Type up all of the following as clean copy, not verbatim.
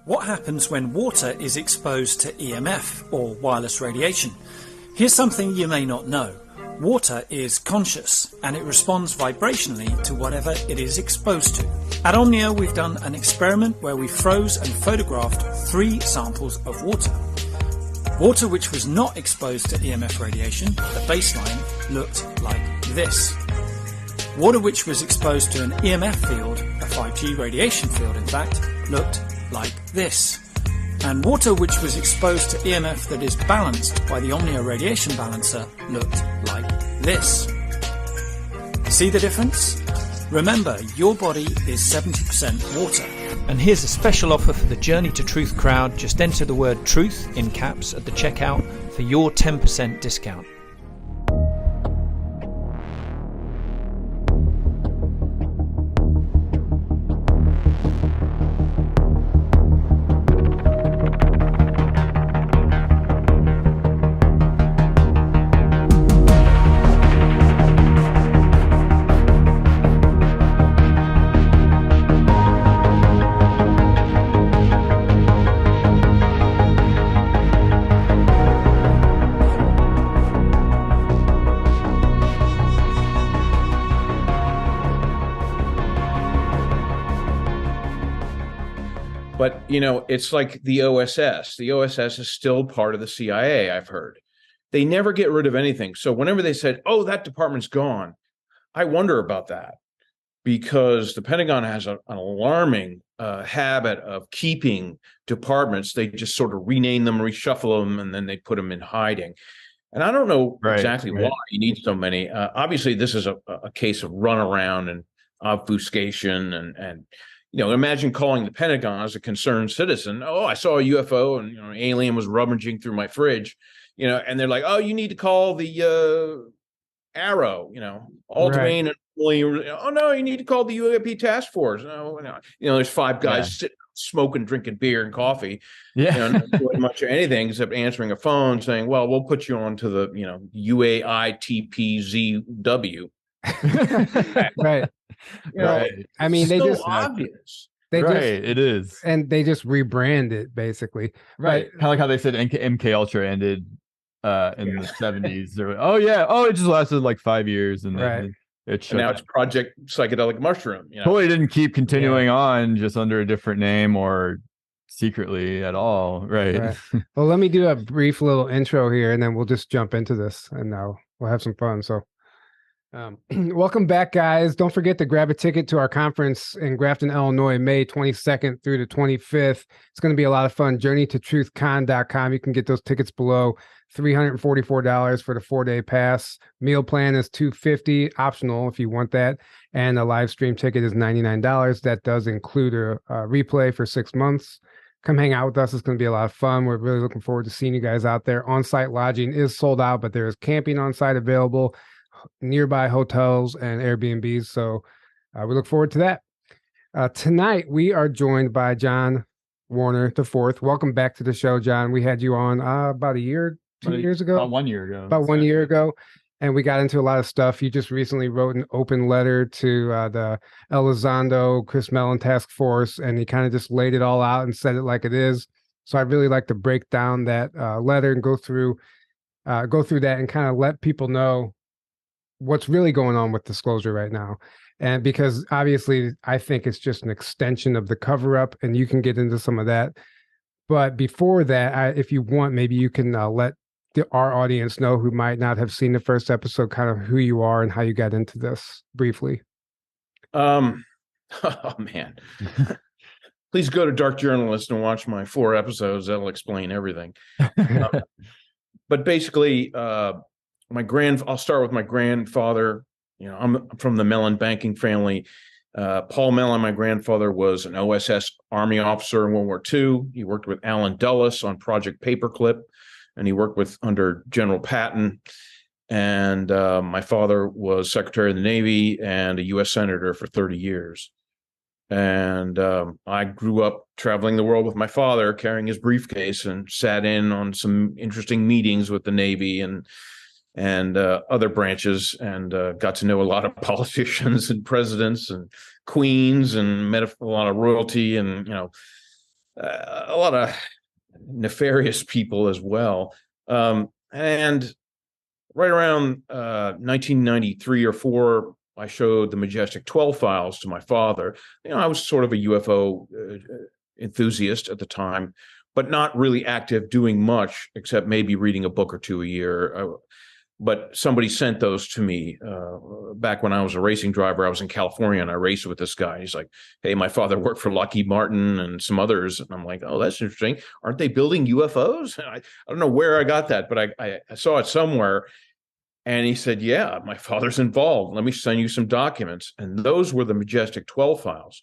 What happens when water is exposed to EMF, or wireless radiation? Here's something you may not know. Water is conscious, and it responds vibrationally to whatever it is exposed to. At Omnia, we've done an experiment where we froze and photographed 3 samples of water. Water which was not exposed to EMF radiation, the baseline, looked like this. Water which was exposed to an EMF field, a 5G radiation field in fact, looked like this. And water which was exposed to EMF that is balanced by the Omnia radiation balancer looked like this. See the difference? Remember, your body is 70% water. And here's a special offer for the Journey to Truth crowd. Just enter the word truth in caps at the checkout for your 10% discount. But, you know, it's like the OSS. The OSS is still part of the CIA, I've heard. They never get rid of anything. So whenever they said, oh, that department's gone, I wonder about that. Because the Pentagon has an alarming habit of keeping departments. They just sort of rename them, reshuffle them, and then they put them in hiding. And I don't know exactly why you need so many. Obviously, this is a case of runaround and obfuscation and you know, imagine calling the Pentagon as a concerned citizen. Oh, I saw a UFO and, you know, an alien was rummaging through my fridge, you know, and they're like, oh, you need to call the Arrow, you know, Alderman. Oh, no, you need to call the UAP task force. No, you know, there's 5 guys sitting, smoking, drinking beer and coffee. You know, not doing much of anything except answering a phone saying, well, we'll put you on to the, you know, UAITPZW. Right. You know, I mean, they so just obvious. It is, and they just rebrand it basically. Kind of like how they said MK Ultra ended in the 70s. They're like, it just lasted like 5 years, and then and now it's Project Psychedelic Mushroom. You know, totally didn't keep continuing on just under a different name or secretly at all. Right. Well, let me do a brief little intro here, and then we'll just jump into this, and now we'll have some fun. So. Welcome back, guys. Don't forget to grab a ticket to our conference in Grafton, Illinois, May 22nd through the 25th. It's going to be a lot of fun. JourneyToTruthCon.com. You can get those tickets below. $344 for the 4-day pass. Meal plan is $250, optional if you want that. And a live stream ticket is $99. That does include a replay for 6 months. Come hang out with us. It's going to be a lot of fun. We're really looking forward to seeing you guys out there. On-site lodging is sold out, but there is camping on-site available, nearby hotels and Airbnbs. So we look forward to that. Tonight, we are joined by John Warner IV. Welcome back to the show, John. We had you on about a year, 2 years ago? About 1 year ago. About 1 year ago. And we got into a lot of stuff. You just recently wrote an open letter to the Elizondo, Chris Mellon task force, and he kind of just laid it all out and said it like it is. So I'd really like to break down that letter and go through that and kind of let people know what's really going on with disclosure right now. And because obviously I think it's just an extension of the cover up, and you can get into some of that. But before that, if you want, maybe you can let our audience know who might not have seen the first episode, kind of who you are and how you got into this briefly. Oh man. Please go to Dark Journalist and watch my 4 episodes. That'll explain everything. But basically, I'll start with my grandfather. You know, I'm from the Mellon banking family. Paul Mellon, my grandfather, was an OSS Army officer in World War II. He worked with Allen Dulles on Project Paperclip, and he worked under General Patton. And my father was Secretary of the Navy and a U.S. Senator for 30 years. And I grew up traveling the world with my father, carrying his briefcase, and sat in on some interesting meetings with the Navy and other branches, and got to know a lot of politicians and presidents and queens, and met a lot of royalty. And, you know, a lot of nefarious people as well. And right around 1993 or 4, I showed the Majestic 12 files to my father. I was sort of a UFO enthusiast at the time, but not really active doing much except maybe reading a book or two a year. But somebody sent those to me back when I was a racing driver. I was in California and I raced with this guy. He's like, hey, my father worked for Lockheed Martin and some others. And I'm like, oh, that's interesting. Aren't they building UFOs? I don't know where I got that, but I saw it somewhere. And he said, yeah, my father's involved. Let me send you some documents. And those were the Majestic 12 files.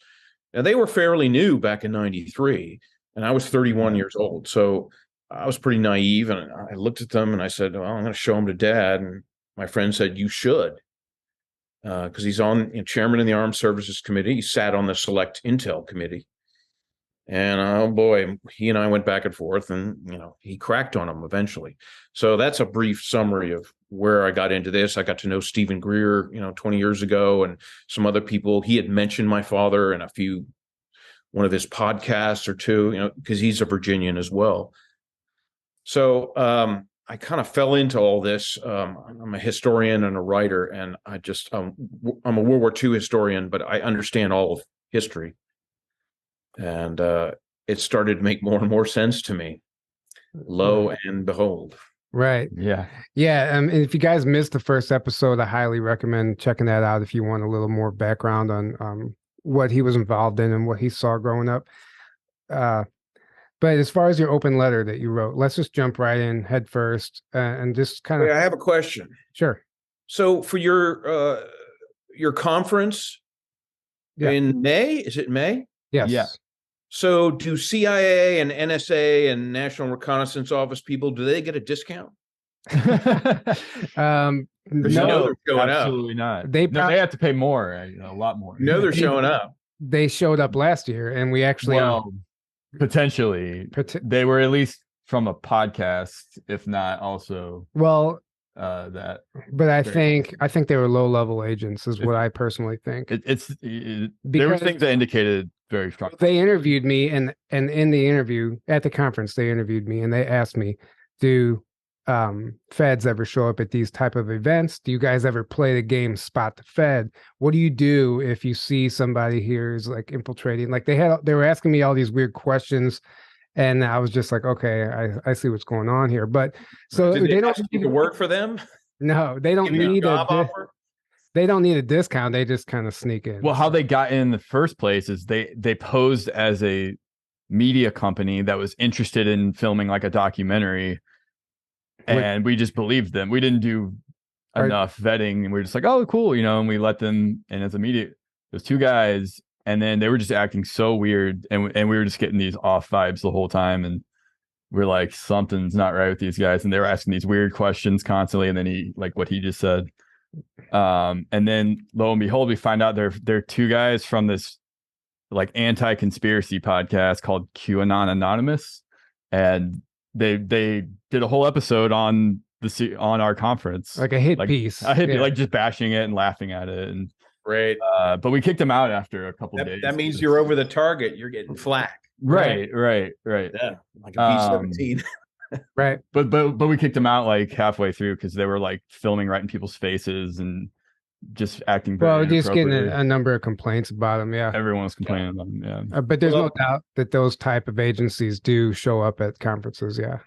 And they were fairly new back in 93. And I was 31 years old. So I was pretty naive, and I looked at them and I said, well, I'm going to show them to Dad. And my friend said, you should, because he's chairman of the Armed Services Committee. He sat on the Select Intel Committee. And oh boy, he and I went back and forth, and he cracked on them eventually. So that's a brief summary of where I got into this. I got to know Stephen Greer, 20 years ago, and some other people. He had mentioned my father in one of his podcasts or two, because he's a Virginian as well. So I kind of fell into all this. I'm a historian and a writer, and I'm a World War II historian, but I understand all of history. And it started to make more and more sense to me. Lo and behold. Right. Yeah. Yeah. And if you guys missed the first episode, I highly recommend checking that out if you want a little more background on what he was involved in and what he saw growing up. But as far as your open letter that you wrote, let's just jump right in head first and just kind of. I have a question. Sure. So for your conference in May, is it May? Yes. Yeah. So do CIA and NSA and National Reconnaissance Office people, do they get a discount? No, they're showing absolutely up. not. They have to pay more, a lot more. They're showing up. They showed up last year, and we actually potentially they were at least from a podcast, if not also that. But I think they were low-level agents, is what I personally think. There were things that indicated very strong. They interviewed me, and in the interview at the conference, they interviewed me, and they asked me, "Do feds ever show up at these type of events? Do you guys ever play the game Spot the Fed? What do you do if you see somebody here is like infiltrating?" Like they were asking me all these weird questions, and I was just like, okay, I see what's going on here. But so they don't need to work for them. No, they don't need they don't need a discount. They just kind of sneak in. Well, how they got in the first place is they posed as a media company that was interested in filming like a documentary. And we just believed them. We didn't do enough vetting, and we were just like, oh, cool, and we let them. And as a media, there's two guys, and then they were just acting so weird, and we were just getting these off vibes the whole time, and we're like, something's not right with these guys, and they were asking these weird questions constantly, and then he, like what he just said, and then lo and behold, we find out they're two guys from this like anti-conspiracy podcast called QAnon Anonymous, and they did a whole episode on our conference, like a hit piece. I hit like just bashing it and laughing at it, and right. But we kicked them out after a couple of days. That means you're over the target. You're getting flack. Right. Yeah, like a B-17. Right. But we kicked them out like halfway through because they were like filming right in people's faces and just acting very well, just getting a number of complaints about them. Yeah, everyone was complaining about them. Yeah, but there's no doubt that those type of agencies do show up at conferences. Yeah,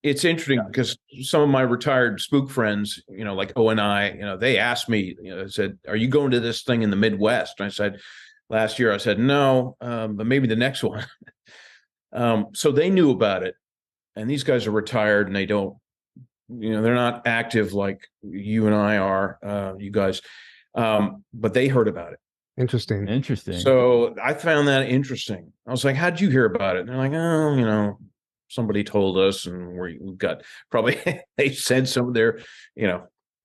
it's interesting because some of my retired spook friends, like ONI, they asked me, said, "Are you going to this thing in the Midwest?" And I said, last year, I said no, but maybe the next one. So they knew about it, and these guys are retired, and they don't. They're not active like you and I are, you guys, but they heard about it. Interesting. So I found that interesting. I was like, how'd you hear about it? And they're like, oh, somebody told us, and we've got probably, they sent some of their,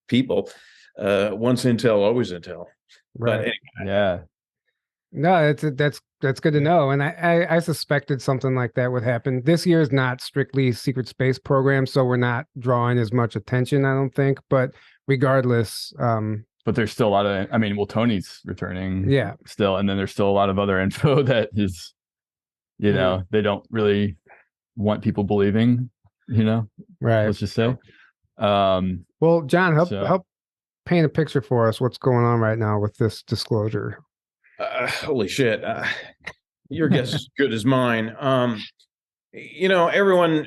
people, once intel, always intel. Right. But anyway. Yeah. No, that's good to know. And I suspected something like that would happen. This year is not strictly secret space program, so we're not drawing as much attention, I don't think. But regardless, but there's still a lot of, Tony's returning, yeah, still, and then there's still a lot of other info that is You know, they don't really want people believing, Right. let's just say. Well, John, So- help paint a picture for us. What's going on right now with this disclosure? Holy shit. Your guess is as good as mine. Everyone,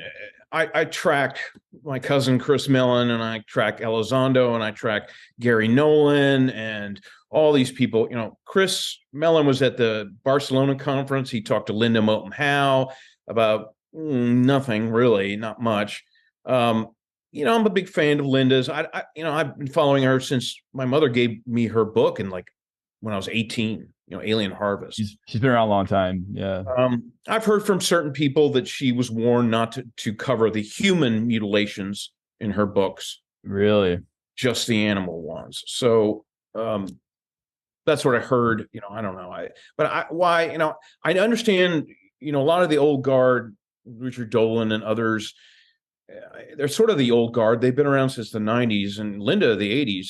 I track my cousin Chris Mellon, and I track Elizondo, and I track Gary Nolan, and all these people. Chris Mellon was at the Barcelona conference. He talked to Linda Moulton Howe about nothing really, not much. I'm a big fan of Linda's. I've been following her since my mother gave me her book, and like when I was 18, Alien Harvest. She's been around a long time. Yeah. I've heard from certain people that she was warned not to cover the human mutilations in her books. Really? Just the animal ones. So that's what I heard. I don't know. I understand, a lot of the old guard, Richard Dolan and others, they're sort of the old guard. They've been around since the 90s, and Linda, the 80s,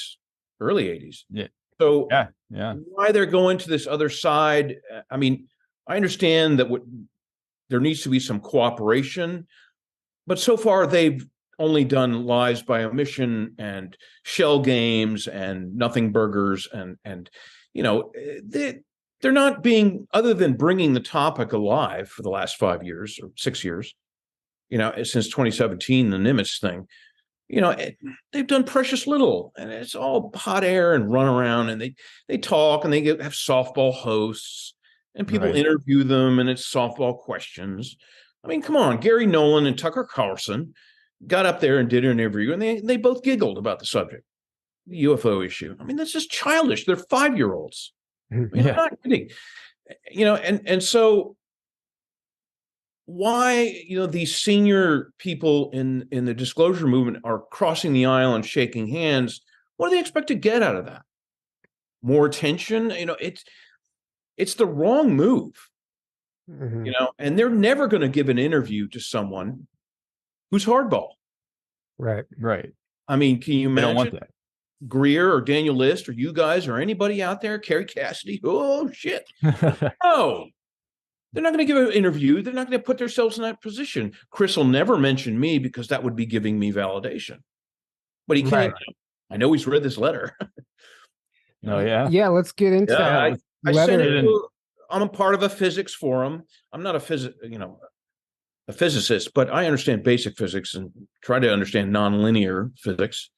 early 80s. Yeah. So yeah. Why they're going to this other side? I mean, I understand that there needs to be some cooperation, but so far they've only done lies by omission and shell games and nothing burgers, and they're not being, other than bringing the topic alive for the last 5 years or 6 years, since 2017, the Nimitz thing. They've done precious little, and it's all hot air and run around, and they talk, and they have softball hosts, and people interview them, and it's softball questions. I mean, come on, Gary Nolan and Tucker Carlson got up there and did an interview, and they both giggled about the subject, the UFO issue. I mean, that's just childish. They're 5-year-olds. I mean, I'm not kidding. And so why these senior people in the disclosure movement are crossing the aisle and shaking hands? What do they expect to get out of that? More attention? It's the wrong move. And they're never going to give an interview to someone who's hardball. Right. I mean, can you imagine? They don't want that. Greer or Daniel List or you guys or anybody out there, Carrie Cassidy? Oh shit! No. They're not going to give an interview. They're not going to put themselves in that position. Chris will never mention me because that would be giving me validation. But he can't. Right. I know he's read this letter. Oh, yeah? Yeah, let's get into that. I sent it I'm a part of a physics forum. I'm not a physicist, but I understand basic physics and try to understand nonlinear physics.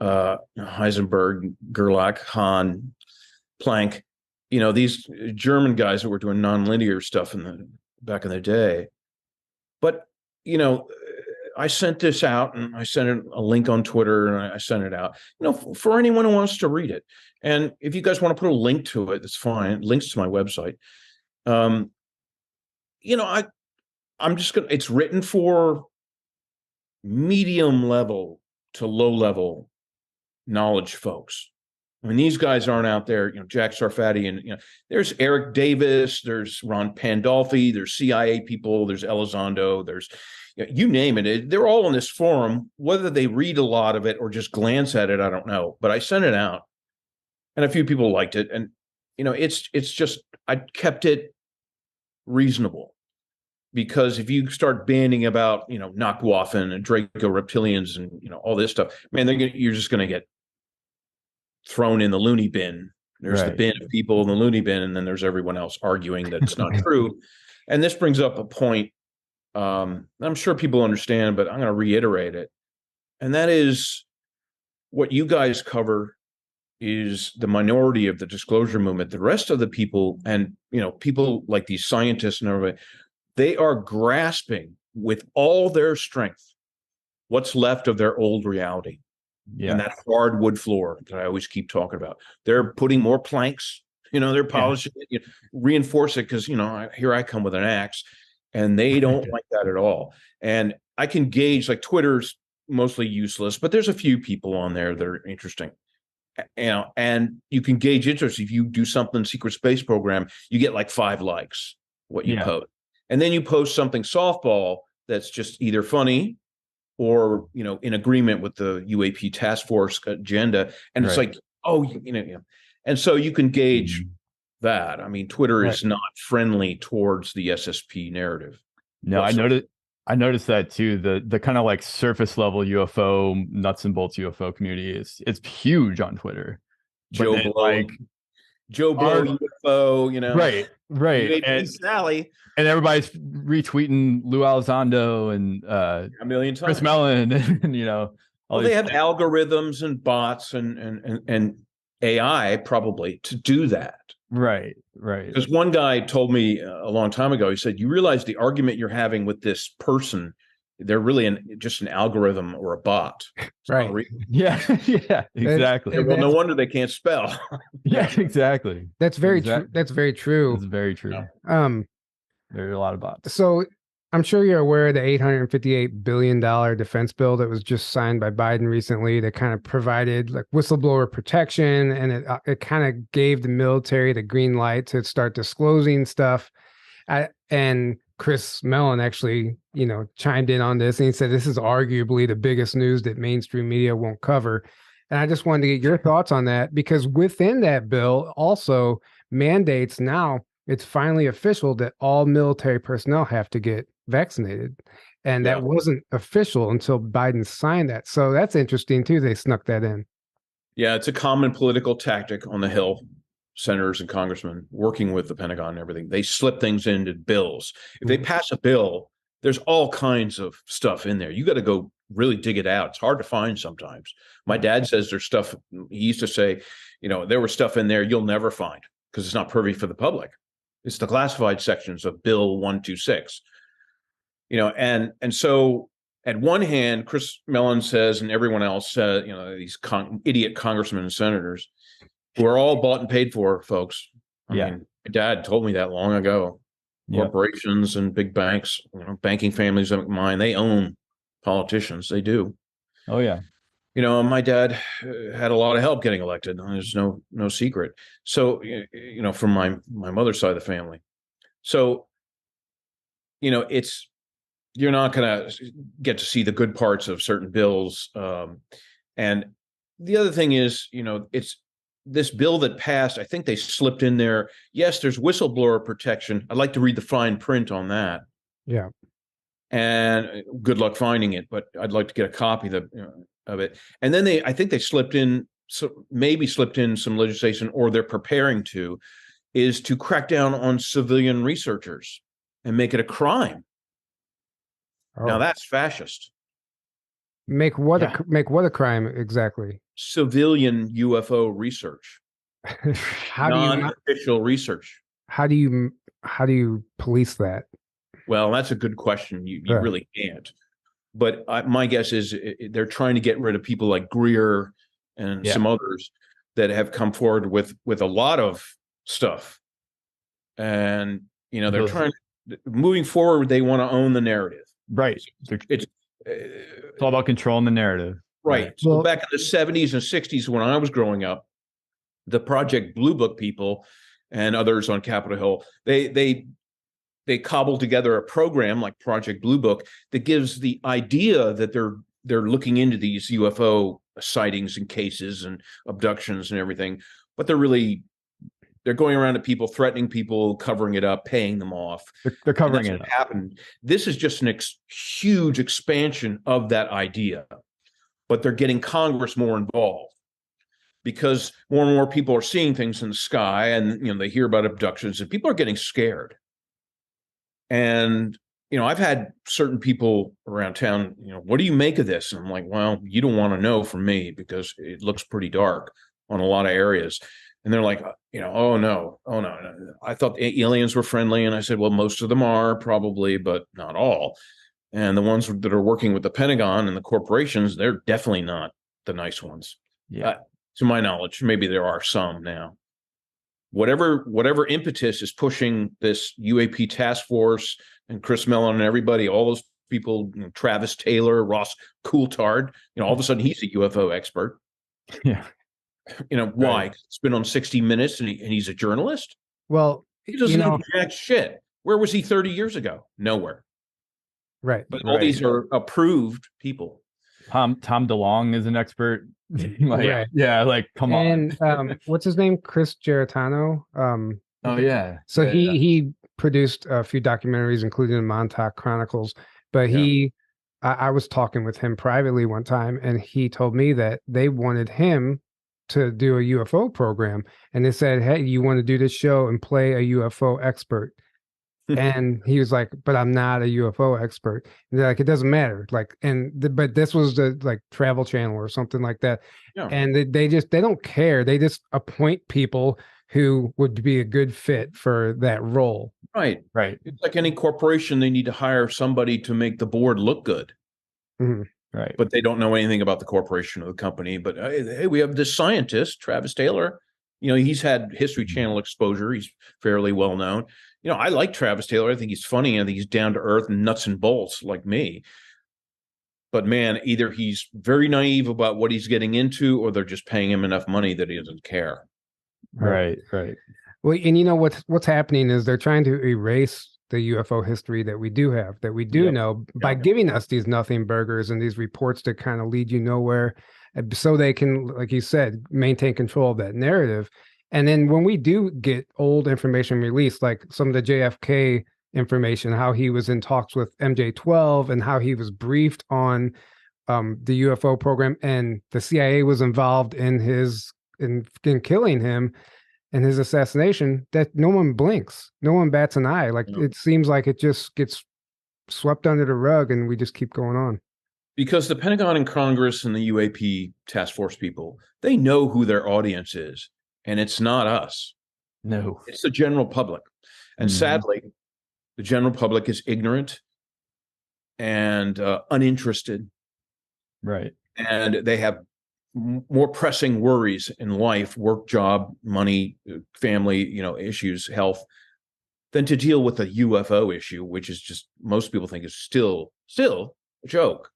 Heisenberg, Gerlach, Hahn, Planck. These German guys that were doing nonlinear stuff back in the day. But, I sent this out, and I sent a link on Twitter, and I sent it out, for anyone who wants to read it. And if you guys want to put a link to it, that's fine. Links to my website. I'm just going to, it's written for medium level to low level knowledge folks. I mean, these guys aren't out there, Jack Sarfati, and, there's Eric Davis, there's Ron Pandolfi, there's CIA people, there's Elizondo, there's, you name it. They're all in this forum. Whether they read a lot of it or just glance at it, I don't know. But I sent it out, and a few people liked it. And, it's just, I kept it reasonable, because if you start banning about, Nakwaffen and Draco reptilians and, all this stuff, man, you're just going to get thrown in the loony bin. There's the bin of people in the loony bin, and then there's everyone else arguing that it's not true. And this brings up a point I'm sure people understand, but I'm going to reiterate it. And that is, what you guys cover is the minority of the disclosure movement. The rest of the people, and people like these scientists and everybody, they are grasping with all their strength what's left of their old reality. And that hard wood floor that I always keep talking about. They're putting more planks, they're polishing it, reinforce it, because, here I come with an axe, and they don't like that at all. And I can gauge, like, Twitter's mostly useless, but there's a few people on there that are interesting. And you can gauge interest. If you do something secret space program, you get like 5 likes, what you post. And then you post something softball that's just either funny or, in agreement with the UAP task force agenda. And it's like, and so you can gauge that. I mean, Twitter Right. is not friendly towards the SSP narrative. No, I noticed that too. The kind of like surface level UFO nuts and bolts UFO community it's huge on Twitter. Joe But then, Blow, like Joe Blow UFO, right, UAP Sally, and everybody's retweeting Lou Elizondo and a million times. Chris Mellon, and all Well, they these have algorithms and bots and AI probably to do that. right. Because one guy told me a long time ago, he said, "You realize the argument you're having with this person, they're really just an algorithm or a bot." It's not Right. real. Yeah, yeah, exactly. And Well, no wonder they can't spell. Yeah, exactly. That's very true. Exact- That's very true. It's very true. Yeah. There are a lot of bots. So I'm sure you're aware of the $858 billion defense bill that was just signed by Biden recently that kind of provided like whistleblower protection, and it kind of gave the military the green light to start disclosing stuff. And Chris Mellon actually, chimed in on this, and he said this is arguably the biggest news that mainstream media won't cover. And I just wanted to get your thoughts on that, because within that bill also mandates now it's finally official that all military personnel have to get vaccinated. And that wasn't official until Biden signed that. So that's interesting too. They snuck that in. Yeah, it's a common political tactic on the Hill, senators and congressmen working with the Pentagon and everything. They slip things into bills. If they pass a bill, there's all kinds of stuff in there. You got to go really dig it out. It's hard to find sometimes. My dad says there's stuff, he used to say, there was stuff in there you'll never find because it's not privy for the public. It's the classified sections of Bill 126. And so at one hand, Chris Mellon says, and everyone else says, these idiot congressmen and senators who are all bought and paid for, folks. I mean, my dad told me that long ago. Corporations and big banks, banking families like mine, they own politicians. They do. Oh, yeah. My dad had a lot of help getting elected. There's no secret. So, from my mother's side of the family. So, you're not going to get to see the good parts of certain bills. And the other thing is, it's this bill that passed. I think they slipped in there. Yes, there's whistleblower protection. I'd like to read the fine print on that. Yeah. And good luck finding it, but I'd like to get a copy of it. And then I think they slipped in some legislation, or they're preparing to, is to crack down on civilian researchers and make it a crime. Oh. Now that's fascist. Make what a crime exactly? Civilian UFO research. Non-official research. How do you police that? Well, that's a good question. You really can't. But my guess is they're trying to get rid of people like Greer and some others that have come forward with a lot of stuff. And, they're trying, moving forward, they want to own the narrative. Right. It's all about controlling the narrative. Right. So back in the 70s and 60s, when I was growing up, the Project Blue Book people and others on Capitol Hill, they cobbled together a program like Project Blue Book that gives the idea that they're looking into these UFO sightings and cases and abductions and everything, but they're going around to people, threatening people, covering it up, paying them off. They're covering it up. Happened. This is just an huge expansion of that idea, but they're getting Congress more involved because more and more people are seeing things in the sky, and they hear about abductions, and people are getting scared. And I've had certain people around town, what do you make of this? And I'm like, well, you don't want to know from me because it looks pretty dark on a lot of areas. And they're like, oh no. I thought aliens were friendly. And I said, well, most of them are probably, but not all. And the ones that are working with the Pentagon and the corporations, they're definitely not the nice ones. Yeah. To my knowledge, maybe there are some now. Whatever impetus is pushing this UAP task force and Chris Mellon and everybody, all those people, Travis Taylor, Ross Coulthard, all of a sudden he's a UFO expert. Yeah. Why? It's been on 60 Minutes and he's a journalist. Well, he doesn't know jack shit. Where was he 30 years ago? Nowhere. Right. But all these are approved people. Tom DeLonge is an expert. Come on. And what's his name? Chris Geritano. Oh yeah. So Yeah, yeah. he produced a few documentaries, including the Montauk Chronicles. But I was talking with him privately one time, and he told me that they wanted him to do a UFO program, and they said, "Hey, you want to do this show and play a UFO expert?" And he was like, "But I'm not a UFO expert." And they're like, "It doesn't matter." Like, but this was the like Travel Channel or something like that. Yeah. And they don't care. They just appoint people who would be a good fit for that role. Right. Right. It's like any corporation, they need to hire somebody to make the board look good. Mhm. Right. But they don't know anything about the corporation or the company. But hey, we have this scientist, Travis Taylor. He's had History Channel exposure. He's fairly well known. I like Travis Taylor. I think he's funny. I think he's down to earth and nuts and bolts like me. But man, either he's very naive about what he's getting into, or they're just paying him enough money that he doesn't care. Right. Right. Well, and what's happening is they're trying to erase the UFO history that we do have, that we do know, by giving us these nothing burgers and these reports that kind of lead you nowhere, so they can, like you said, maintain control of that narrative. And then when we do get old information released, like some of the JFK information, how he was in talks with MJ-12 and how he was briefed on the UFO program, and the CIA was involved in in killing him and his assassination, that no one blinks, no one bats an eye. Like, it seems like it just gets swept under the rug and we just keep going on. Because the Pentagon and Congress and the UAP task force people, they know who their audience is, and it's not us. No. It's the general public. And sadly, the general public is ignorant and uninterested. Right. And they have more pressing worries in life, work, job, money, family, issues, health, than to deal with a UFO issue, which is just, most people think is still a joke.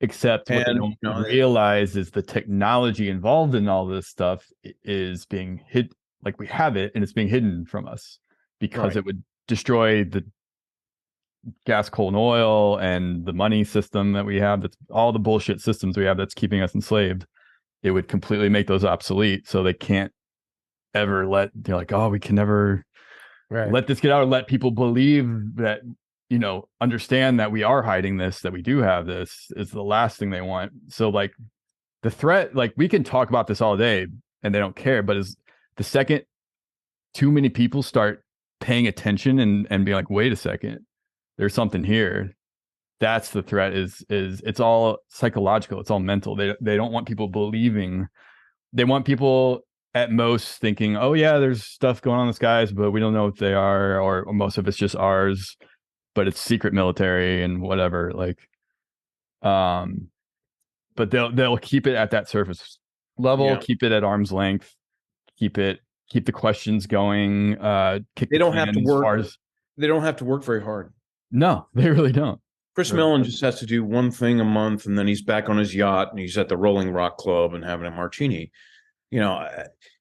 Except what they don't realize is the technology involved in all this stuff is being hid. Like, we have it and it's being hidden from us because it would destroy the gas, coal, and oil and the money system that we have. That's all the bullshit systems we have that's keeping us enslaved. It would completely make those obsolete. So they can't ever they're like, oh, we can never let this get out, or let people believe that, understand that we are hiding this, that we do have this, is the last thing they want. So like the threat, like, we can talk about this all day and they don't care, but is the second too many people start paying attention and be like, wait a second, there's something here. That's the threat. Is it's all psychological. It's all mental. They don't want people believing. They want people at most thinking, oh yeah, there's stuff going on in the skies, but we don't know what they are, or most of it's just ours, but it's secret military and whatever. Like, but they'll keep it at that surface level, keep it at arm's length, keep the questions going. They don't have to work. They don't have to work very hard. No, they really don't. Chris Mellon just has to do one thing a month, and then he's back on his yacht and he's at the Rolling Rock Club and having a martini.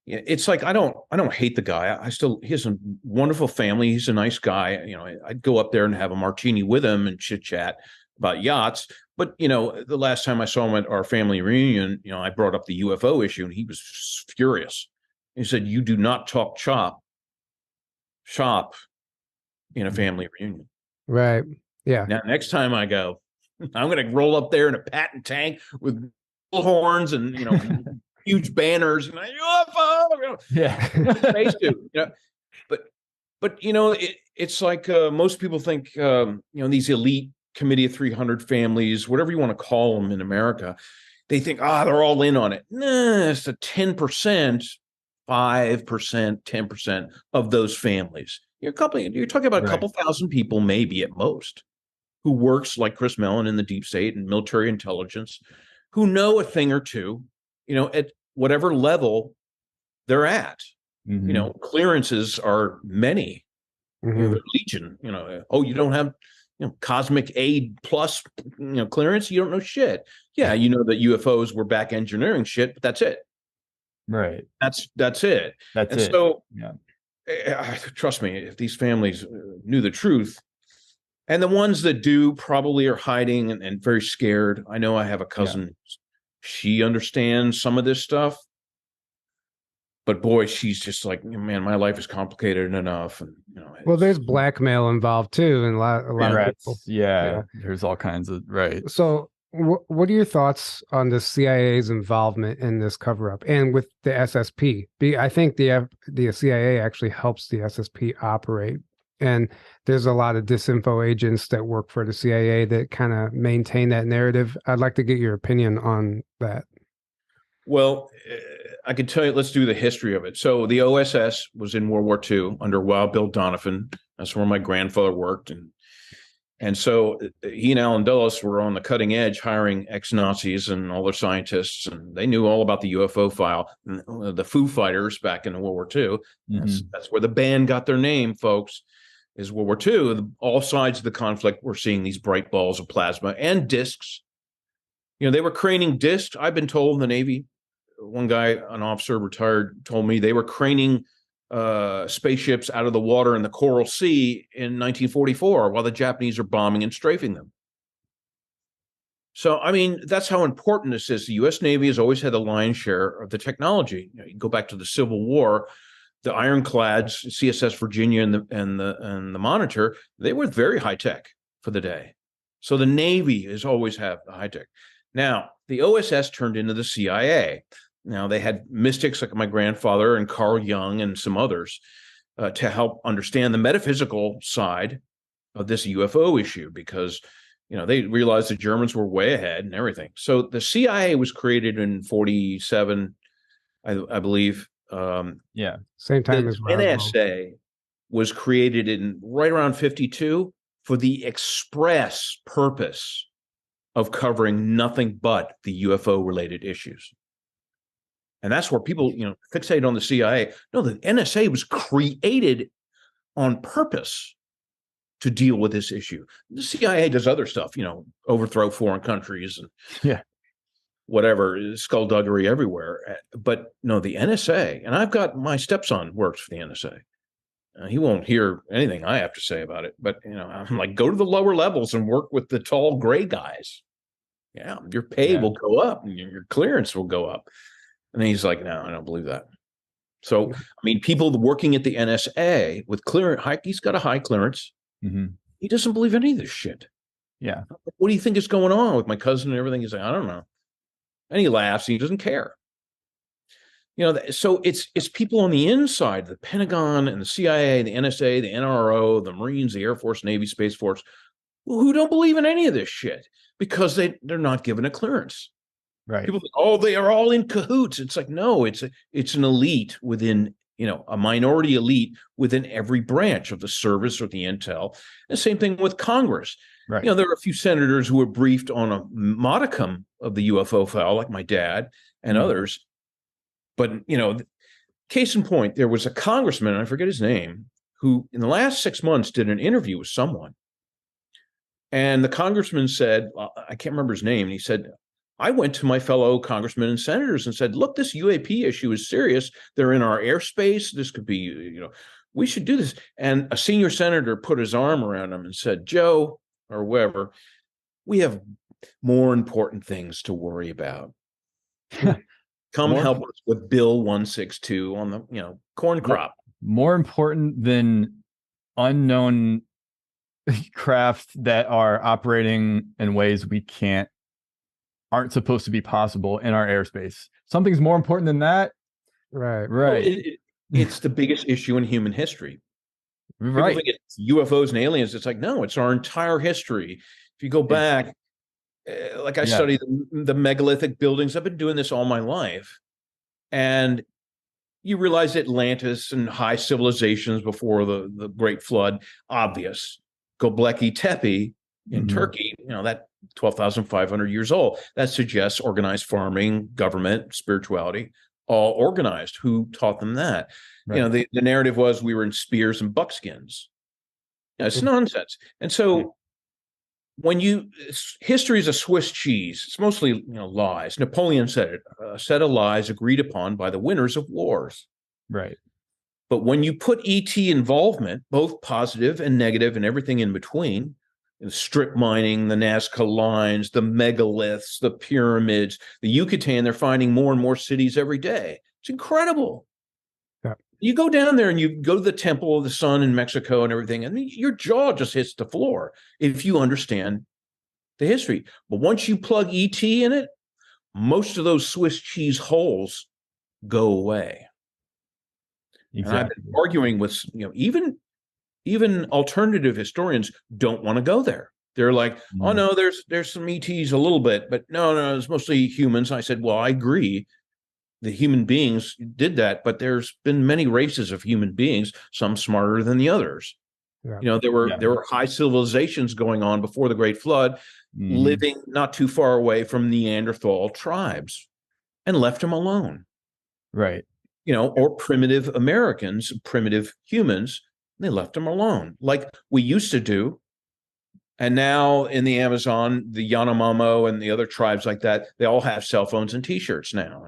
It's like, I don't hate the guy. He has a wonderful family. He's a nice guy. I'd go up there and have a martini with him and chit chat about yachts. But the last time I saw him at our family reunion, I brought up the UFO issue and he was furious. He said, "You do not talk shop in a family reunion." Right. Yeah. Now, next time I go, I'm going to roll up there in a patent tank with horns and, huge banners and UFO, space suit, but it's like most people think, these elite committee of 300 families, whatever you want to call them in America, they think, they're all in on it. Nah, it's a 10%, 5%, 10% of those families. You're talking about a couple thousand people, maybe at most, who works like Chris Mellon in the deep state and military intelligence, who know a thing or two, at whatever level they're at. Clearances are many. They're legion. You don't have cosmic aid plus clearance. You don't know shit. Yeah, that UFOs were back engineering shit, but that's it. Right. That's it. That's it. So trust me, if these families knew the truth, and the ones that do probably are hiding and very scared. I know I have a cousin. She understands some of this stuff, but boy, she's just like, man, my life is complicated enough. And well, there's blackmail involved too, and a lot of people. Yeah, there's all kinds of So, what are your thoughts on the CIA's involvement in this cover up and with the SSP? I think the CIA actually helps the SSP operate, and there's a lot of disinfo agents that work for the CIA that kind of maintain that narrative. I'd like to get your opinion on that. Well, I could tell you, let's do the history of it. So the OSS was in World War II under Wild Bill Donovan. That's where my grandfather worked. And so he and Alan Dulles were on the cutting edge, hiring ex-Nazis and all their scientists. And they knew all about the UFO file, the Foo Fighters back in World War II. Mm-hmm. That's where the band got their name, folks, is World War II. All sides of the conflict were seeing these bright balls of plasma and discs. They were craning discs. I've been told in the Navy, one guy, an officer retired, told me they were craning spaceships out of the water in the Coral Sea in 1944 while the Japanese are bombing and strafing them. So, I mean, that's how important this is. The U.S. Navy has always had the lion's share of the technology. You go back to the Civil War, the ironclads, CSS Virginia and the Monitor, they were very high tech for the day. So the Navy has always had the high tech. Now, the OSS turned into the CIA. Now, they had mystics like my grandfather and Carl Jung and some others to help understand the metaphysical side of this UFO issue because, they realized the Germans were way ahead and everything. So the CIA was created in 1947, I believe. Same time as NSA was created in right around 1952 for the express purpose of covering nothing but the UFO-related issues. And that's where people, fixate on the CIA. No, the NSA was created on purpose to deal with this issue. The CIA does other stuff, overthrow foreign countries and whatever, skullduggery everywhere. But no, the NSA, and I've got my stepson works for the NSA. He won't hear anything I have to say about it. But, I'm like, go to the lower levels and work with the tall gray guys. Yeah, your pay will go up and your clearance will go up. And he's like, no, I don't believe that. So, I mean, people working at the NSA with clearance, he's got a high clearance. Mm-hmm. He doesn't believe any of this shit. Yeah. What do you think is going on with my cousin and everything? He's like, I don't know. And he laughs and he doesn't care. So it's people on the inside, the Pentagon and the CIA, the NSA, the NRO, the Marines, the Air Force, Navy, Space Force, who don't believe in any of this shit because they're not given a clearance. Right. People think, they are all in cahoots. It's like, no, it's an elite within, a minority elite within every branch of the service or the intel. And the same thing with Congress. Right. There are a few senators who were briefed on a modicum of the UFO file, like my dad and others. But, case in point, there was a congressman, and I forget his name, who in the last 6 months did an interview with someone. And the congressman said, I can't remember his name. And he said, I went to my fellow congressmen and senators and said, look, this UAP issue is serious. They're in our airspace. This could be, we should do this. And a senior senator put his arm around him and said, Joe, or whoever, we have more important things to worry about. Come help us with Bill 162 on the, corn crop. More important than unknown craft that are operating in ways aren't supposed to be possible in our airspace. Something's more important than that. Right. Well, it's the biggest issue in human history. Right. People think it's UFOs and aliens. It's like, no, it's our entire history. If you go back, like I studied the megalithic buildings. I've been doing this all my life. And you realize Atlantis and high civilizations before the Great Flood, obvious. Göbekli Tepe in Turkey, that 12,500 years old. That suggests organized farming, government, spirituality, all organized. Who taught them that? Right. The narrative was we were in spears and buckskins. It's nonsense. And so when history is a Swiss cheese, it's mostly lies. Napoleon said it, a set of lies agreed upon by the winners of wars. Right. But when you put ET involvement, both positive and negative and everything in between, the strip mining, the Nazca lines, the megaliths, the pyramids, the Yucatan, they're finding more and more cities every day. It's incredible. You go down there and you go to the Temple of the Sun in Mexico and everything, and your jaw just hits the floor if you understand the history. But once you plug ET in it, most of those Swiss cheese holes go away. Exactly. And I've been arguing with, even alternative historians don't want to go there. They're like, oh no, there's some ETs a little bit, but no, it's mostly humans. I said, well, I agree. The human beings did that, but there's been many races of human beings, some smarter than the others. Yeah. There were high civilizations going on before the Great Flood, living not too far away from Neanderthal tribes, and left them alone. Right. Or primitive Americans, primitive humans, they left them alone, like we used to do. And now in the Amazon, the Yanomamo and the other tribes like that, they all have cell phones and T-shirts now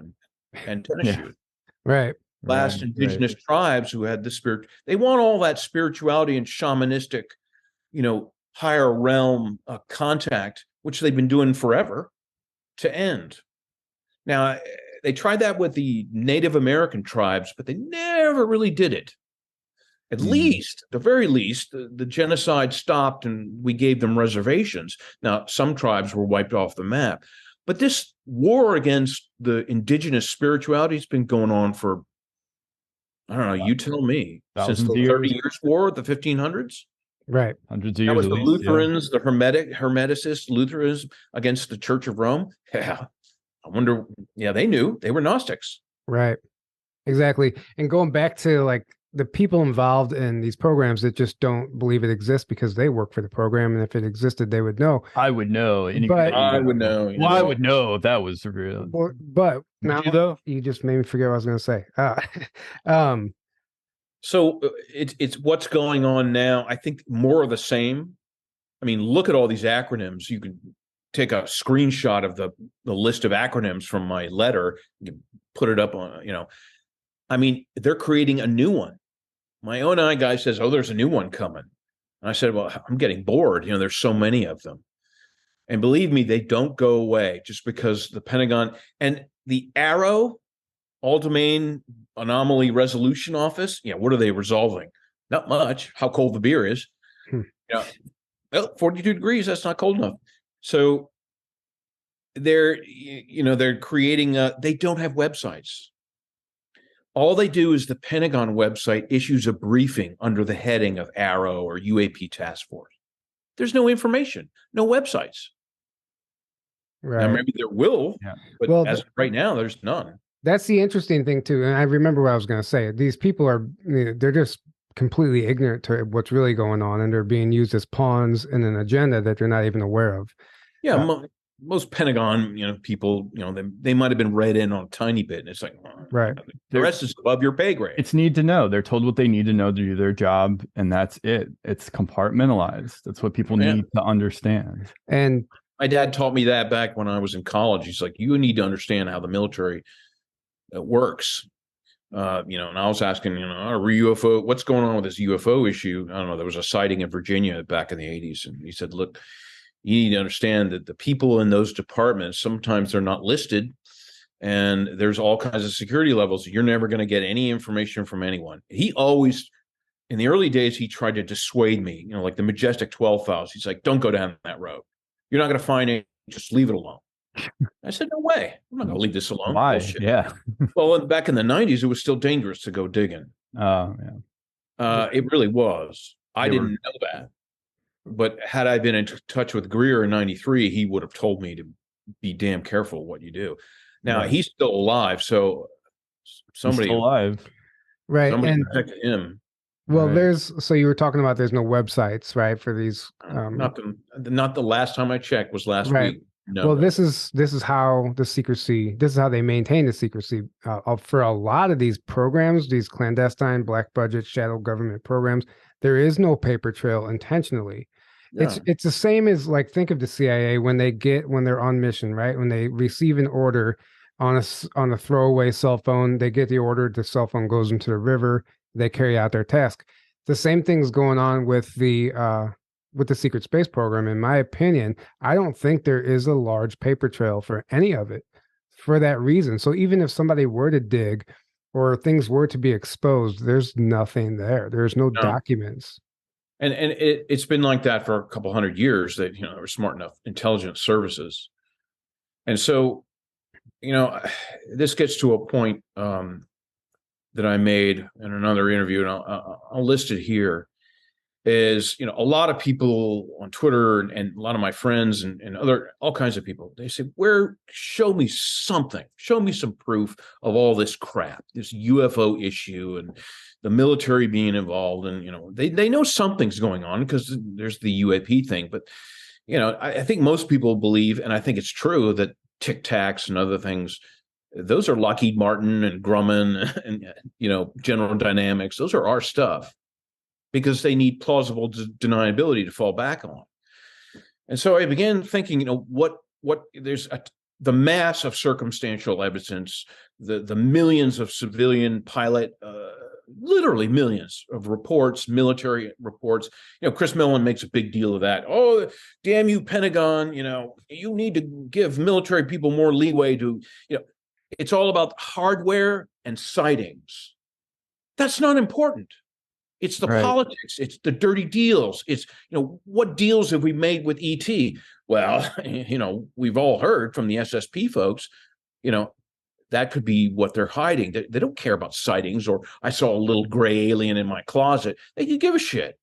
and tennis shoes. Right. Last indigenous tribes who had the spirit, they want all that spirituality and shamanistic, higher realm contact, which they've been doing forever, to end. Now, they tried that with the Native American tribes, but they never really did it. At least, the very least, the genocide stopped and we gave them reservations. Now, some tribes were wiped off the map. But this war against the indigenous spirituality has been going on for, I don't know, you tell me, since the 30 Years' War, the 1500s? Right. Hundreds of years. That was the Lutherans, the Hermeticists, Lutherans against the Church of Rome. Yeah. I wonder, they knew. They were Gnostics. Right. Exactly. And going back to like the people involved in these programs that just don't believe it exists because they work for the program, and if it existed, they would know. I would know. But I would know. Well, I would know if that was real. But now you just made me forget what I was going to say. So it's what's going on now. I think more of the same. I mean, look at all these acronyms. You can take a screenshot of the list of acronyms from my letter, you put it up on, I mean, they're creating a new one. My own eye guy says, oh, there's a new one coming. And I said, well, I'm getting bored. There's so many of them. And believe me, they don't go away just because the Pentagon and the AARO, All Domain Anomaly Resolution Office, what are they resolving? Not much. How cold the beer is. Well, 42 degrees, that's not cold enough. So they're creating, they don't have websites. All they do is the Pentagon website issues a briefing under the heading of AARO or UAP Task Force. There's no information, no websites. Right. Now, maybe there will, but as of right now, there's none. That's the interesting thing, too. And I remember what I was going to say. These people they're just completely ignorant to what's really going on, and they're being used as pawns in an agenda that they're not even aware of. Yeah, most Pentagon, people, they might have been read in on a tiny bit, and it's like, right. The rest is above your pay grade. It's need to know. They're told what they need to know to do their job, and that's it. It's compartmentalized. That's what people need to understand. And my dad taught me that back when I was in college. He's like, you need to understand how the military works. And I was asking, UFO, what's going on with this UFO issue? I don't know. There was a sighting in Virginia back in the 80s, and he said, look, you need to understand that the people in those departments, sometimes they're not listed, and there's all kinds of security levels. You're never going to get any information from anyone. He always, in the early days, he tried to dissuade me, like the Majestic 12 files. He's like, don't go down that road. You're not going to find it. Just leave it alone. I said, no way. I'm not going to leave this alone. Why? Bullshit. Yeah. Well, back in the 90s, it was still dangerous to go digging. Oh, yeah. It really was. I didn't know that. But had I been in touch with Greer in 93, he would have told me to be damn careful what you do. Now, he's still alive, so somebody... He's still alive. Right. Somebody protected him. Well, so you were talking about there's no websites, right, for these... Not the last time I checked was last week. No. Well, this is how the secrecy, this is how they maintain the secrecy for a lot of these programs, these clandestine black budget shadow government programs. There is no paper trail intentionally. Yeah. It's the same as, like, think of the CIA when they're on mission, right? When they receive an order on a throwaway cell phone, they get the order, the cell phone goes into the river, they carry out their task. The same thing's going on with the secret space program. In my opinion, I don't think there is a large paper trail for any of it for that reason. So even if somebody were to dig or things were to be exposed, there's nothing there. There's no documents. And it's been like that for a couple hundred years that, there were smart enough intelligence services. And so, this gets to a point that I made in another interview, and I'll list it here, is, a lot of people on Twitter and a lot of my friends and all kinds of people, they say, show me something, show me some proof of all this crap, this UFO issue and the military being involved. And, they know something's going on because there's the UAP thing. But, I think most people believe, and I think it's true, that Tic Tacs and other things, those are Lockheed Martin and Grumman and, General Dynamics. Those are our stuff, because they need plausible deniability to fall back on. And so I began thinking, what there's the mass of circumstantial evidence, the millions of civilian pilot, literally millions of reports, military reports. Chris Mellon makes a big deal of that. Oh, damn you, Pentagon, you need to give military people more leeway to, it's all about hardware and sightings. That's not important. It's the politics. It's the dirty deals. It's, what deals have we made with ET? Well, we've all heard from the SSP folks, that could be what they're hiding. They don't care about sightings, or I saw a little gray alien in my closet. They could give a shit.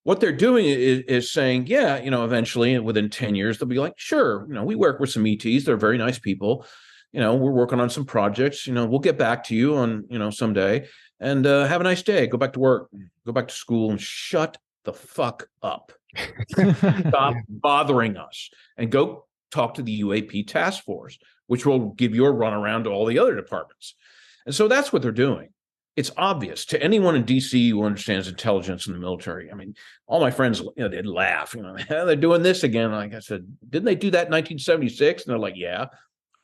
What they're doing is saying, yeah, eventually within 10 years, they'll be like, sure, we work with some ETs. They're very nice people. We're working on some projects. We'll get back to you on, someday. And have a nice day. Go back to work, go back to school, and shut the fuck up. Stop bothering us and go talk to the UAP task force, which will give you a runaround to all the other departments. And so that's what they're doing. It's obvious to anyone in DC who understands intelligence in the military. I mean, all my friends, they'd laugh. They're doing this again. Like I said, didn't they do that in 1976? And they're like, yeah,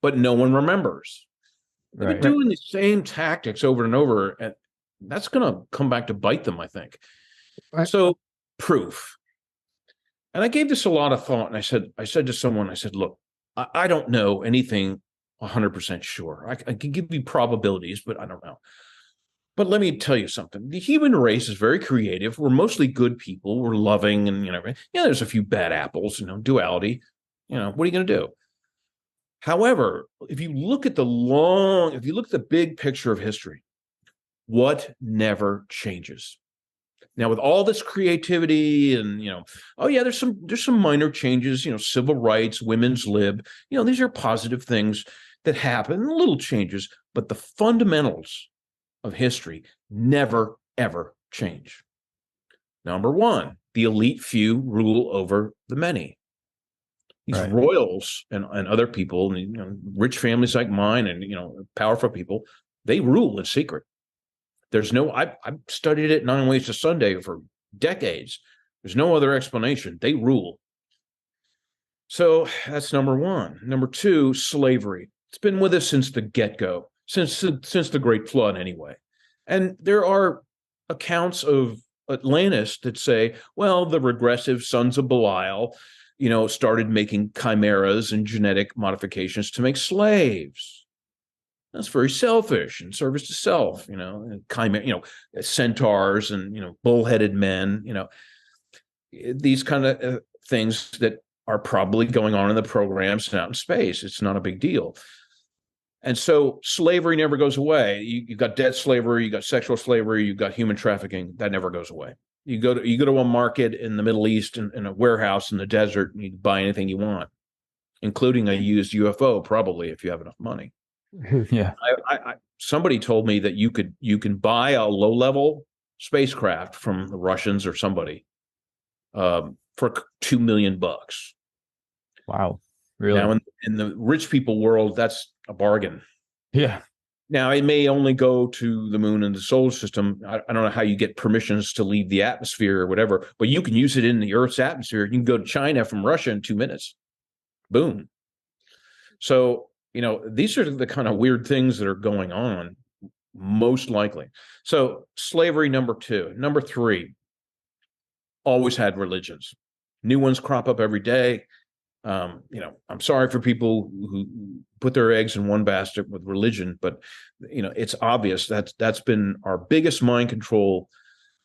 but no one remembers. They've been doing the same tactics over and over, and that's going to come back to bite them, I think. So, proof. And I gave this a lot of thought, and I said to someone, look, I don't know anything 100% sure. I can give you probabilities, but I don't know. But let me tell you something. The human race is very creative. We're mostly good people. We're loving, and there's a few bad apples. Duality. What are you going to do? However, if you look at the big picture of history, what never changes? Now, with all this creativity and, there's some minor changes, civil rights, women's lib, these are positive things that happen, little changes, but the fundamentals of history never, ever change. Number one, the elite few rule over the many. These royals and other people, rich families like mine and, powerful people, they rule in secret. I've studied it 9 Ways to Sunday for decades. There's no other explanation. They rule. So that's number one. Number two, slavery. It's been with us since the get-go, since the Great Flood anyway. And there are accounts of Atlantis that say, well, the regressive sons of Belial, started making chimeras and genetic modifications to make slaves. That's very selfish and service to self, centaurs and, bullheaded men, these kind of things that are probably going on in the programs and out in space. It's not a big deal. And so slavery never goes away. You've got debt slavery, you got sexual slavery, you've got human trafficking. That never goes away. You go to a market in the Middle East, in a warehouse in the desert, and you buy anything you want, including a used UFO, probably, if you have enough money. Yeah. Somebody told me that you can buy a low-level spacecraft from the Russians or somebody for $2 million. Wow. Really? Now, in the rich people world, that's a bargain. Yeah. Now, it may only go to the moon and the solar system. I don't know how you get permissions to leave the atmosphere or whatever, but you can use it in the Earth's atmosphere. You can go to China from Russia in 2 minutes. Boom. So, these are the kind of weird things that are going on, most likely. So slavery, number two. Number three, always had religions. New ones crop up every day. I'm sorry for people who put their eggs in one basket with religion, but it's obvious that's been our biggest mind control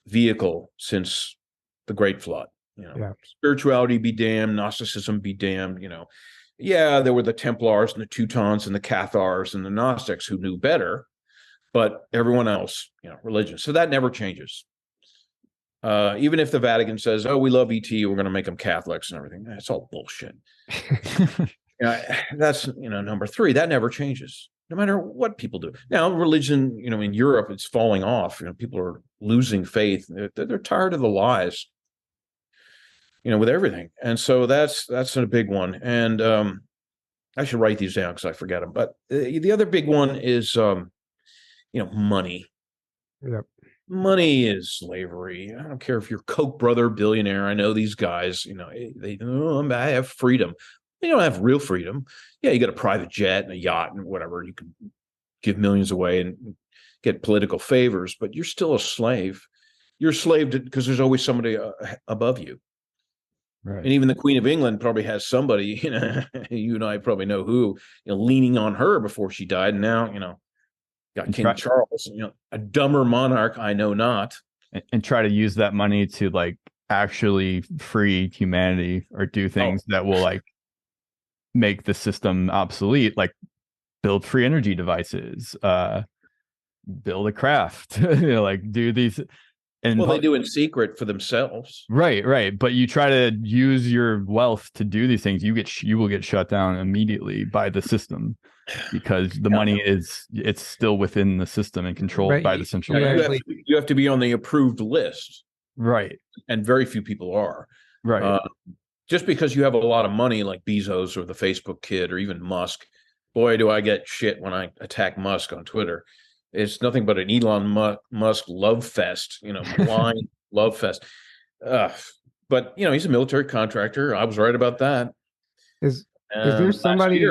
vehicle since the Great Flood. Spirituality be damned, Gnosticism be damned. There were the Templars and the Teutons and the Cathars and the Gnostics who knew better, but everyone else, religion. So that never changes. Even if the Vatican says, "Oh, we love ET, we're going to make them Catholics and everything," that's all bullshit. That's number three. That never changes, no matter what people do. Now, religion, in Europe, it's falling off. People are losing faith. They're tired of the lies. With everything, and so that's a big one. And I should write these down because I forget them. But the other big one is, money. Yep. Money is slavery. I don't care if you're Koch brother billionaire. I know these guys, I have freedom. You don't have real freedom. Yeah, you got a private jet and a yacht and whatever. You can give millions away and get political favors, but you're still a slave. You're a slave because there's always somebody above you. Right. And even the Queen of England probably has somebody, you and I probably know who, leaning on her before she died. And now, got King Charles, a dumber monarch I know not. And try to use that money to actually free humanity or do things that will make the system obsolete, like build free energy devices, build a craft, do these. And they do in secret for themselves. Right. But you try to use your wealth to do these things, you will get shut down immediately by the system because the money it's still within the system and controlled by the central bank. You have to be on the approved list. Right. And very few people are. Right. Just because you have a lot of money like Bezos or the Facebook kid or even Musk, boy, do I get shit when I attack Musk on Twitter. It's nothing but an Elon Musk love fest, blind love fest. But, he's a military contractor. I was right about that. Is there somebody?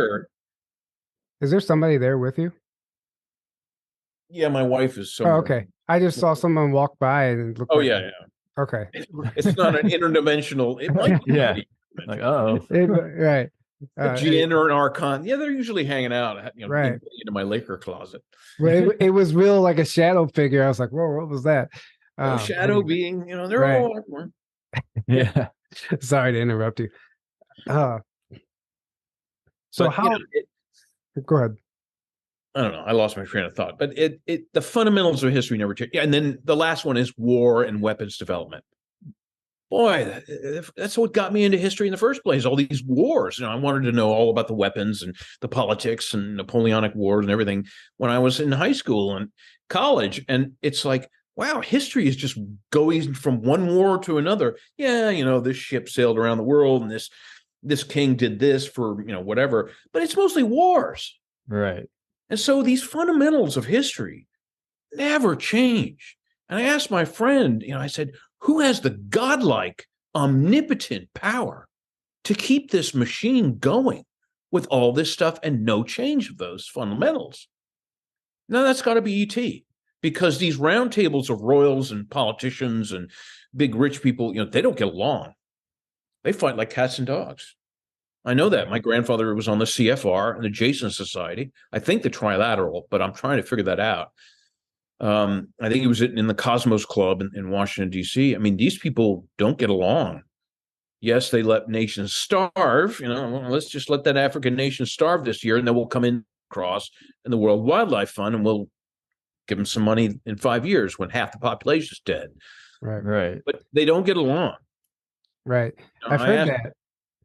Is there somebody there with you? Yeah, my wife is somewhere. Oh, okay. I just saw someone walk by and look. Yeah. Okay. It's not an interdimensional. It might be. Yeah. Right. A Jinn or an Archon. Yeah, they're usually hanging out. Right. Into my Laker closet. Well, it was real like a shadow figure. I was like, whoa, what was that? Shadow being, they're right. all. Yeah. Sorry to interrupt you. So how? Go ahead. I don't know. I lost my train of thought, but the fundamentals of history never change. Yeah, and then the last one is war and weapons development. Boy, that's what got me into history in the first place. All these wars. I wanted to know all about the weapons and the politics and Napoleonic Wars and everything when I was in high school and college. And it's like, wow, history is just going from one war to another. Yeah, this ship sailed around the world and this king did this for, whatever. But it's mostly wars. Right. And so these fundamentals of history never change. And I asked my friend, I said, who has the godlike, omnipotent power to keep this machine going with all this stuff and no change of those fundamentals? Now, that's got to be ET, because these roundtables of royals and politicians and big rich people, they don't get along. They fight like cats and dogs. I know that. My grandfather was on the CFR and the Jason Society. I think the Trilateral, but I'm trying to figure that out. I think he was in the Cosmos Club in Washington, D.C. I mean, these people don't get along. Yes, they let nations starve. Let's just let that African nation starve this year, and then we'll come in across in the World Wildlife Fund, and we'll give them some money in 5 years when half the population is dead. Right. But they don't get along. Right. I've heard that.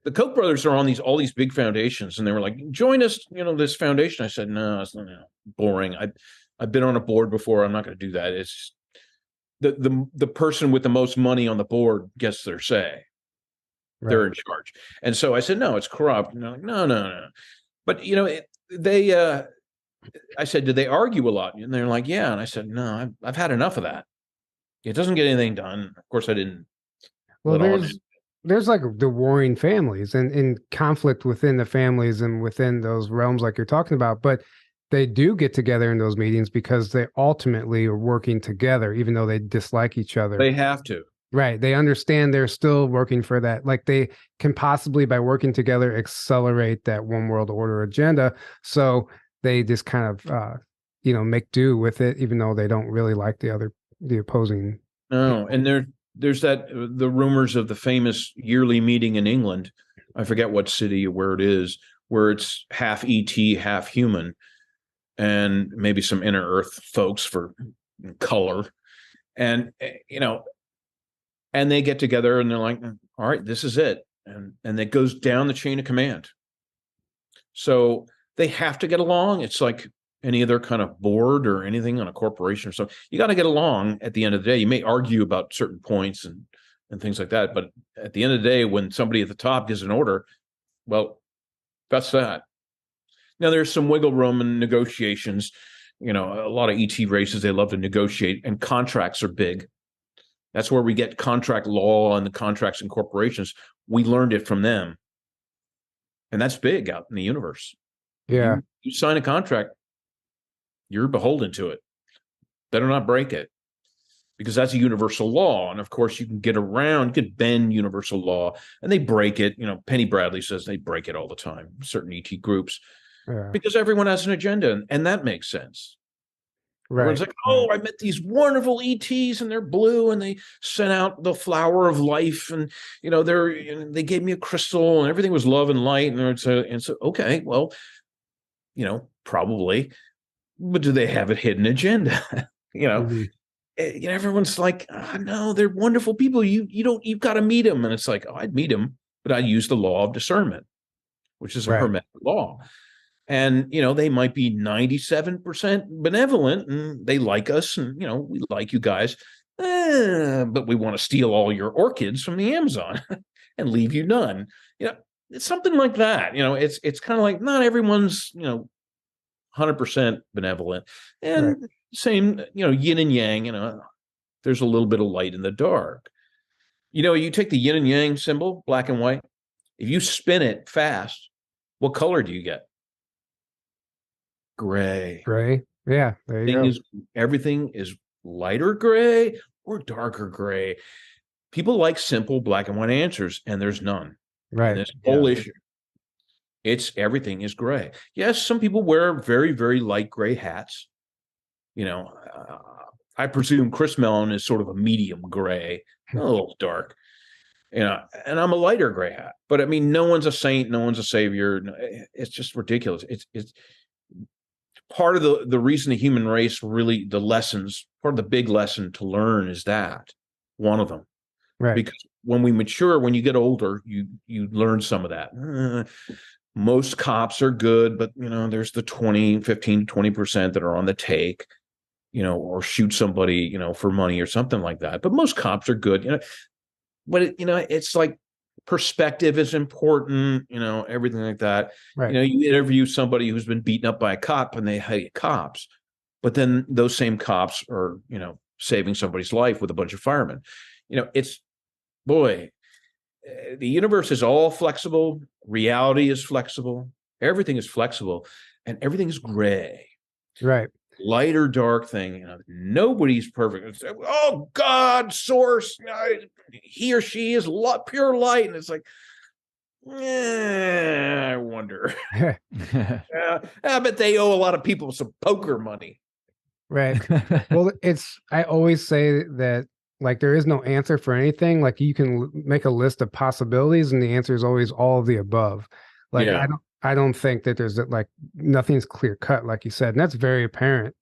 The Koch brothers are on all these big foundations, and they were like, join us, this foundation. I said, no, it's not boring. I've been on a board before. I'm not going to do that. It's the person with the most money on the board gets their say. Right. They're in charge. And so I said, no, it's corrupt. And they're like, no. But, I said, did they argue a lot? And they're like, yeah. And I said, no, I've had enough of that. It doesn't get anything done. Of course, I didn't. Well, there's like the warring families and conflict within the families and within those realms like you're talking about. But they do get together in those meetings because they ultimately are working together, even though they dislike each other. They have to. Right. They understand they're still working for that. Like they can possibly, by working together, accelerate that one world order agenda. So they just kind of, make do with it, even though they don't really like the opposing. No, and there's the rumors of the famous yearly meeting in England. I forget what city or where it is, where it's half ET, half human, and maybe some inner Earth folks for color. And and they get together and they're like, all right, this is it. And it goes down the chain of command. So they have to get along. It's like any other kind of board or anything on a corporation or something. You got to get along at the end of the day. You may argue about certain points and things like that. But at the end of the day, when somebody at the top gives an order, well, that's that. Now, there's some wiggle room in negotiations. A lot of ET races, they love to negotiate, and contracts are big. That's where we get contract law and the contracts and corporations. We learned it from them. And that's big out in the universe. Yeah. You sign a contract, you're beholden to it. Better not break it, because that's a universal law. And of course, you can get around, you can bend universal law, and they break it. Penny Bradley says they break it all the time, certain ET groups, because everyone has an agenda, and that makes sense. Right. Everyone's like, oh, I met these wonderful ETs and they're blue and they sent out the flower of life and, they gave me a crystal and everything was love and light. And so okay, well, probably, but do they have a hidden agenda? Everyone's like, oh, no, they're wonderful people. You've got to meet them. And it's like, oh, I'd meet them, but I'd use the law of discernment, which is a hermetic law. And, they might be 97% benevolent and they like us and, we like you guys, but we want to steal all your orchids from the Amazon and leave you none. It's something like that. It's kind of like not everyone's, 100% benevolent, and same, yin and yang, there's a little bit of light in the dark. You take the yin and yang symbol, black and white, if you spin it fast, what color do you get? Gray. Yeah, there you go. Everything is lighter gray or darker gray. People like simple black and white answers, and there's none. Right. And this whole issue, everything is gray. Yes, some people wear very, very light gray hats. I presume Chris Mellon is sort of a medium gray, a little dark. And I'm a lighter gray hat. But I mean, no one's a saint, no one's a savior. It's just ridiculous. It's part of the reason the human race really, part of the big lesson to learn is that one of them, right? Because when we mature, when you get older, you learn some of that. Most cops are good, but there's the 15 to 20% that are on the take, or shoot somebody, for money or something like that. But most cops are good, but it's like, perspective is important, everything like that. Right. You interview somebody who's been beaten up by a cop and they hate cops, but then those same cops are, saving somebody's life with a bunch of firemen. The universe is all flexible. Reality is flexible. Everything is flexible, and everything is gray. Right. Light or dark thing. Nobody's perfect. It's, oh, God, source. He or she is pure light. And it's like, I wonder. I bet they owe a lot of people some poker money. Right. Well, I always say that, like, there is no answer for anything. Like, you can make a list of possibilities and the answer is always all of the above. Like, I don't think that there's like nothing's clear cut, like you said. And that's very apparent.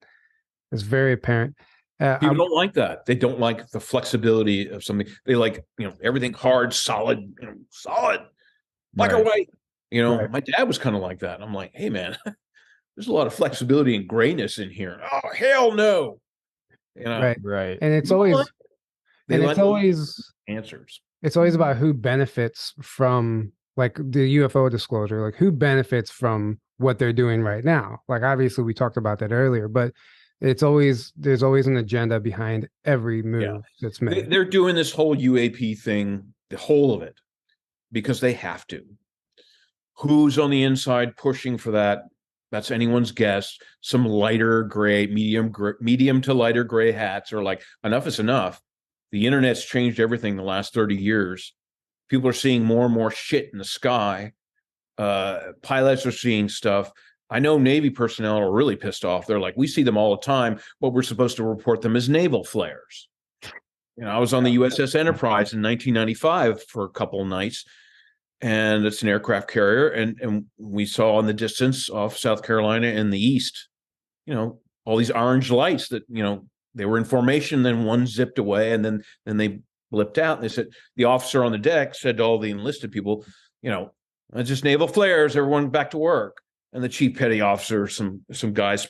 It's very apparent. People don't like that. They don't like the flexibility of something. They like, everything hard, solid, solid, black or white. My dad was kind of like that. I'm like, hey, man, there's a lot of flexibility and grayness in here. Oh, hell no. Right. And it's always, answers. It's always about who benefits from, like, the UFO disclosure, like who benefits from what they're doing right now. Like, obviously we talked about that earlier, but there's always an agenda behind every move that's made. They're doing this whole UAP thing, the whole of it, because they have to. Who's on the inside pushing for that? That's anyone's guess. Some lighter gray, medium to lighter gray hats are like, enough is enough. The internet's changed everything the last 30 years. People are seeing more and more shit in the sky. Pilots are seeing stuff. I know Navy personnel are really pissed off. They're like, we see them all the time, but we're supposed to report them as naval flares. I was on the USS Enterprise in 1995 for a couple of nights, and it's an aircraft carrier. And we saw in the distance off South Carolina in the east, all these orange lights that, they were in formation, then one zipped away, and then they blipped out. And they said, the officer on the deck said to all the enlisted people, it's just naval flares, everyone back to work. And the chief petty officer, some guys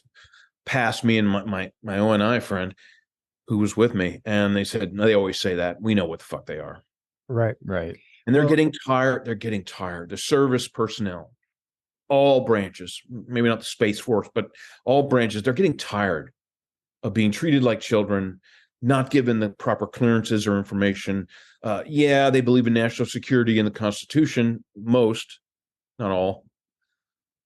passed me and my ONI friend who was with me, and they said, no, they always say that. We know what the fuck they are. Right. And they're getting tired. They're getting tired. The service personnel, all branches, maybe not the Space Force, but all branches, they're getting tired of being treated like children, not given the proper clearances or information. They believe in national security and the Constitution, most, not all.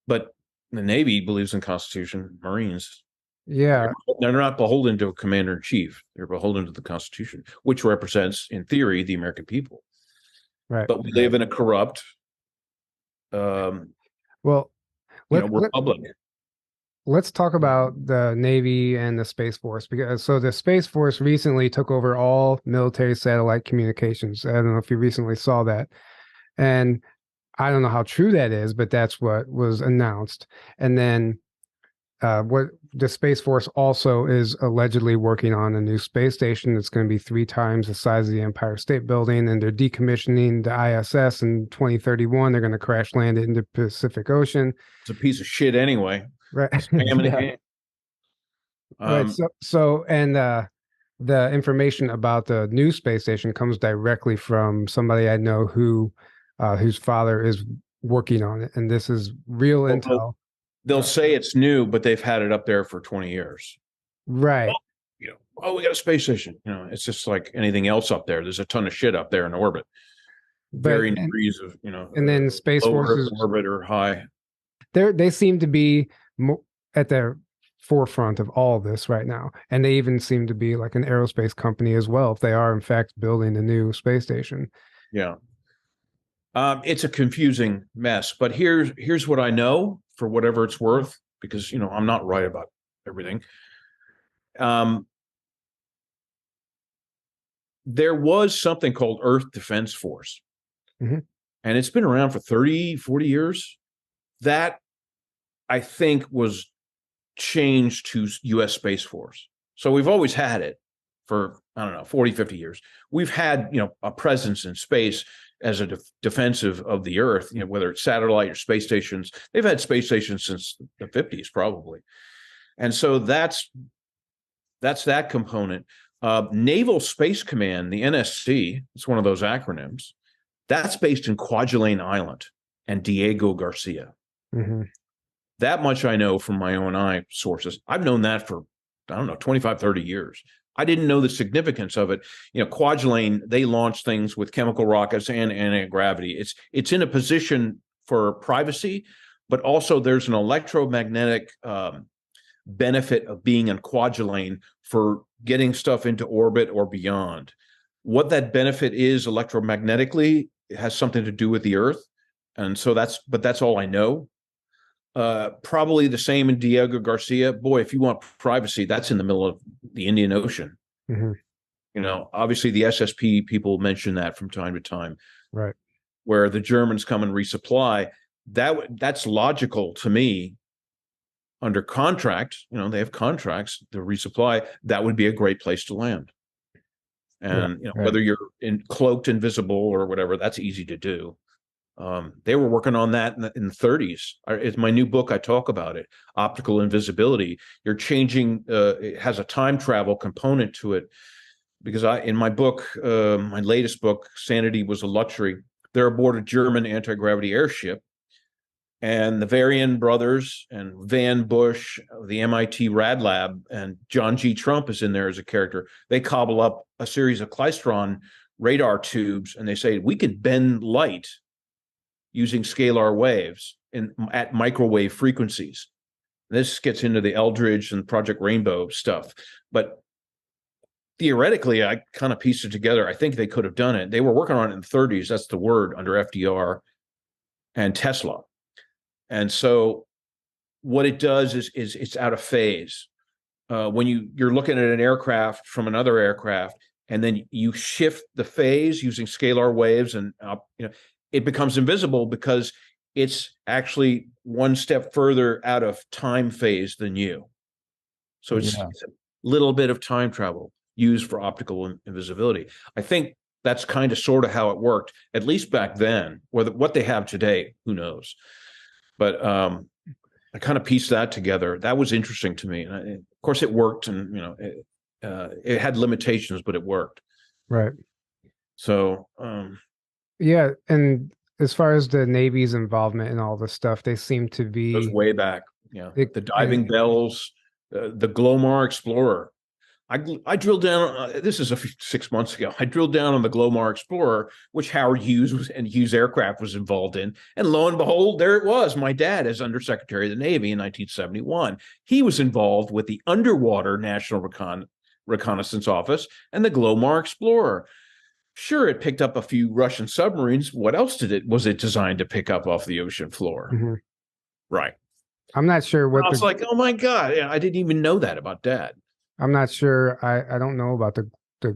But the Navy believes in Constitution, Marines. Yeah. They're not beholden to a commander-in-chief. They're beholden to the Constitution, which represents, in theory, the American people. Right. But we live in a corrupt republic. Let's talk about the Navy and the Space Force, because the Space Force recently took over all military satellite communications. I don't know if you recently saw that. And I don't know how true that is, but that's what was announced. And then what the Space Force also is allegedly working on a new space station that's going to be 3 times the size of the Empire State Building, and they're decommissioning the ISS in 2031. They're going to crash land it in the Pacific Ocean. It's a piece of shit anyway. Right. Right. The information about the new space station comes directly from somebody I know whose father is working on it, and this is real intel. They'll say it's new, but they've had it up there for 20 years. Right. We got a space station. It's just like anything else up there. There's a ton of shit up there in orbit. Varying degrees of, and then Space Force orbit or high. They seem to be at the forefront of all of this right now. And they even seem to be like an aerospace company as well, if they are in fact building a new space station. Yeah. It's a confusing mess, but here's what I know, for whatever it's worth, because I'm not right about everything. There was something called Earth Defense Force, and it's been around for 30, 40 years. That, I think, was changed to U.S. Space Force. So we've always had it for, 40, 50 years. We've had, a presence in space as a defensive of the Earth, whether it's satellite or space stations. They've had space stations since the 50s, probably. And so that's that component. Naval Space Command, the NSC, it's one of those acronyms, that's based in Kwajalein Island and Diego Garcia. That much I know from my own sources. I've known that for, 25, 30 years. I didn't know the significance of it. Kwajalein, they launch things with chemical rockets and anti-gravity. It's in a position for privacy, but also there's an electromagnetic benefit of being in Kwajalein for getting stuff into orbit or beyond. What that benefit is electromagnetically, it has something to do with the Earth. And so that's all I know. Probably the same in Diego Garcia. Boy, if you want privacy, that's in the middle of the Indian Ocean. Obviously the SSP people mention that from time to time, right? Where the Germans come and resupply. That's logical to me. Under contract, they have contracts to resupply. That would be a great place to land. And whether you're cloaked, invisible, or whatever, that's easy to do. They were working on that in the 30s. It's my new book. I talk about it. Optical invisibility. You're changing. It has a time travel component to it, because in my book, my latest book, Sanity Was a Luxury, they're aboard a German anti-gravity airship, and the Varian brothers and Van Bush, the MIT Rad Lab, and John G. Trump is in there as a character. They cobble up a series of Klystron radar tubes, and they say we could bend light using scalar waves at microwave frequencies. This gets into the Eldridge and Project Rainbow stuff, but theoretically, I kind of pieced it together. I think they could have done it. They were working on it in the 30s. That's the word, under FDR and Tesla. And so what it does is it's out of phase. When you're looking at an aircraft from another aircraft, and then you shift the phase using scalar waves, and it becomes invisible because it's actually one step further out of time phase than you. So it's a little bit of time travel used for optical invisibility. I think that's kind of sort of how it worked, at least back then. Whether what they have today, who knows? But I kind of pieced that together. That was interesting to me. And of course, it worked, and it had limitations, but it worked. Right. So yeah, and as far as the Navy's involvement in all this stuff, they seem to be goes way back. Yeah, the diving bells, the Glomar Explorer. I drilled down. This is 6 months ago. I drilled down on the Glomar Explorer, which Howard Hughes and Hughes Aircraft was involved in, and lo and behold, there it was. My dad, as Undersecretary of the Navy in 1971, he was involved with the Underwater National Reconnaissance Office and the Glomar Explorer. Sure, it picked up a few Russian submarines. What else was it designed to pick up off the ocean floor? Mm-hmm. Right. I'm not sure what. I was like, oh my God, I didn't even know that about Dad. I'm not sure. I don't know about the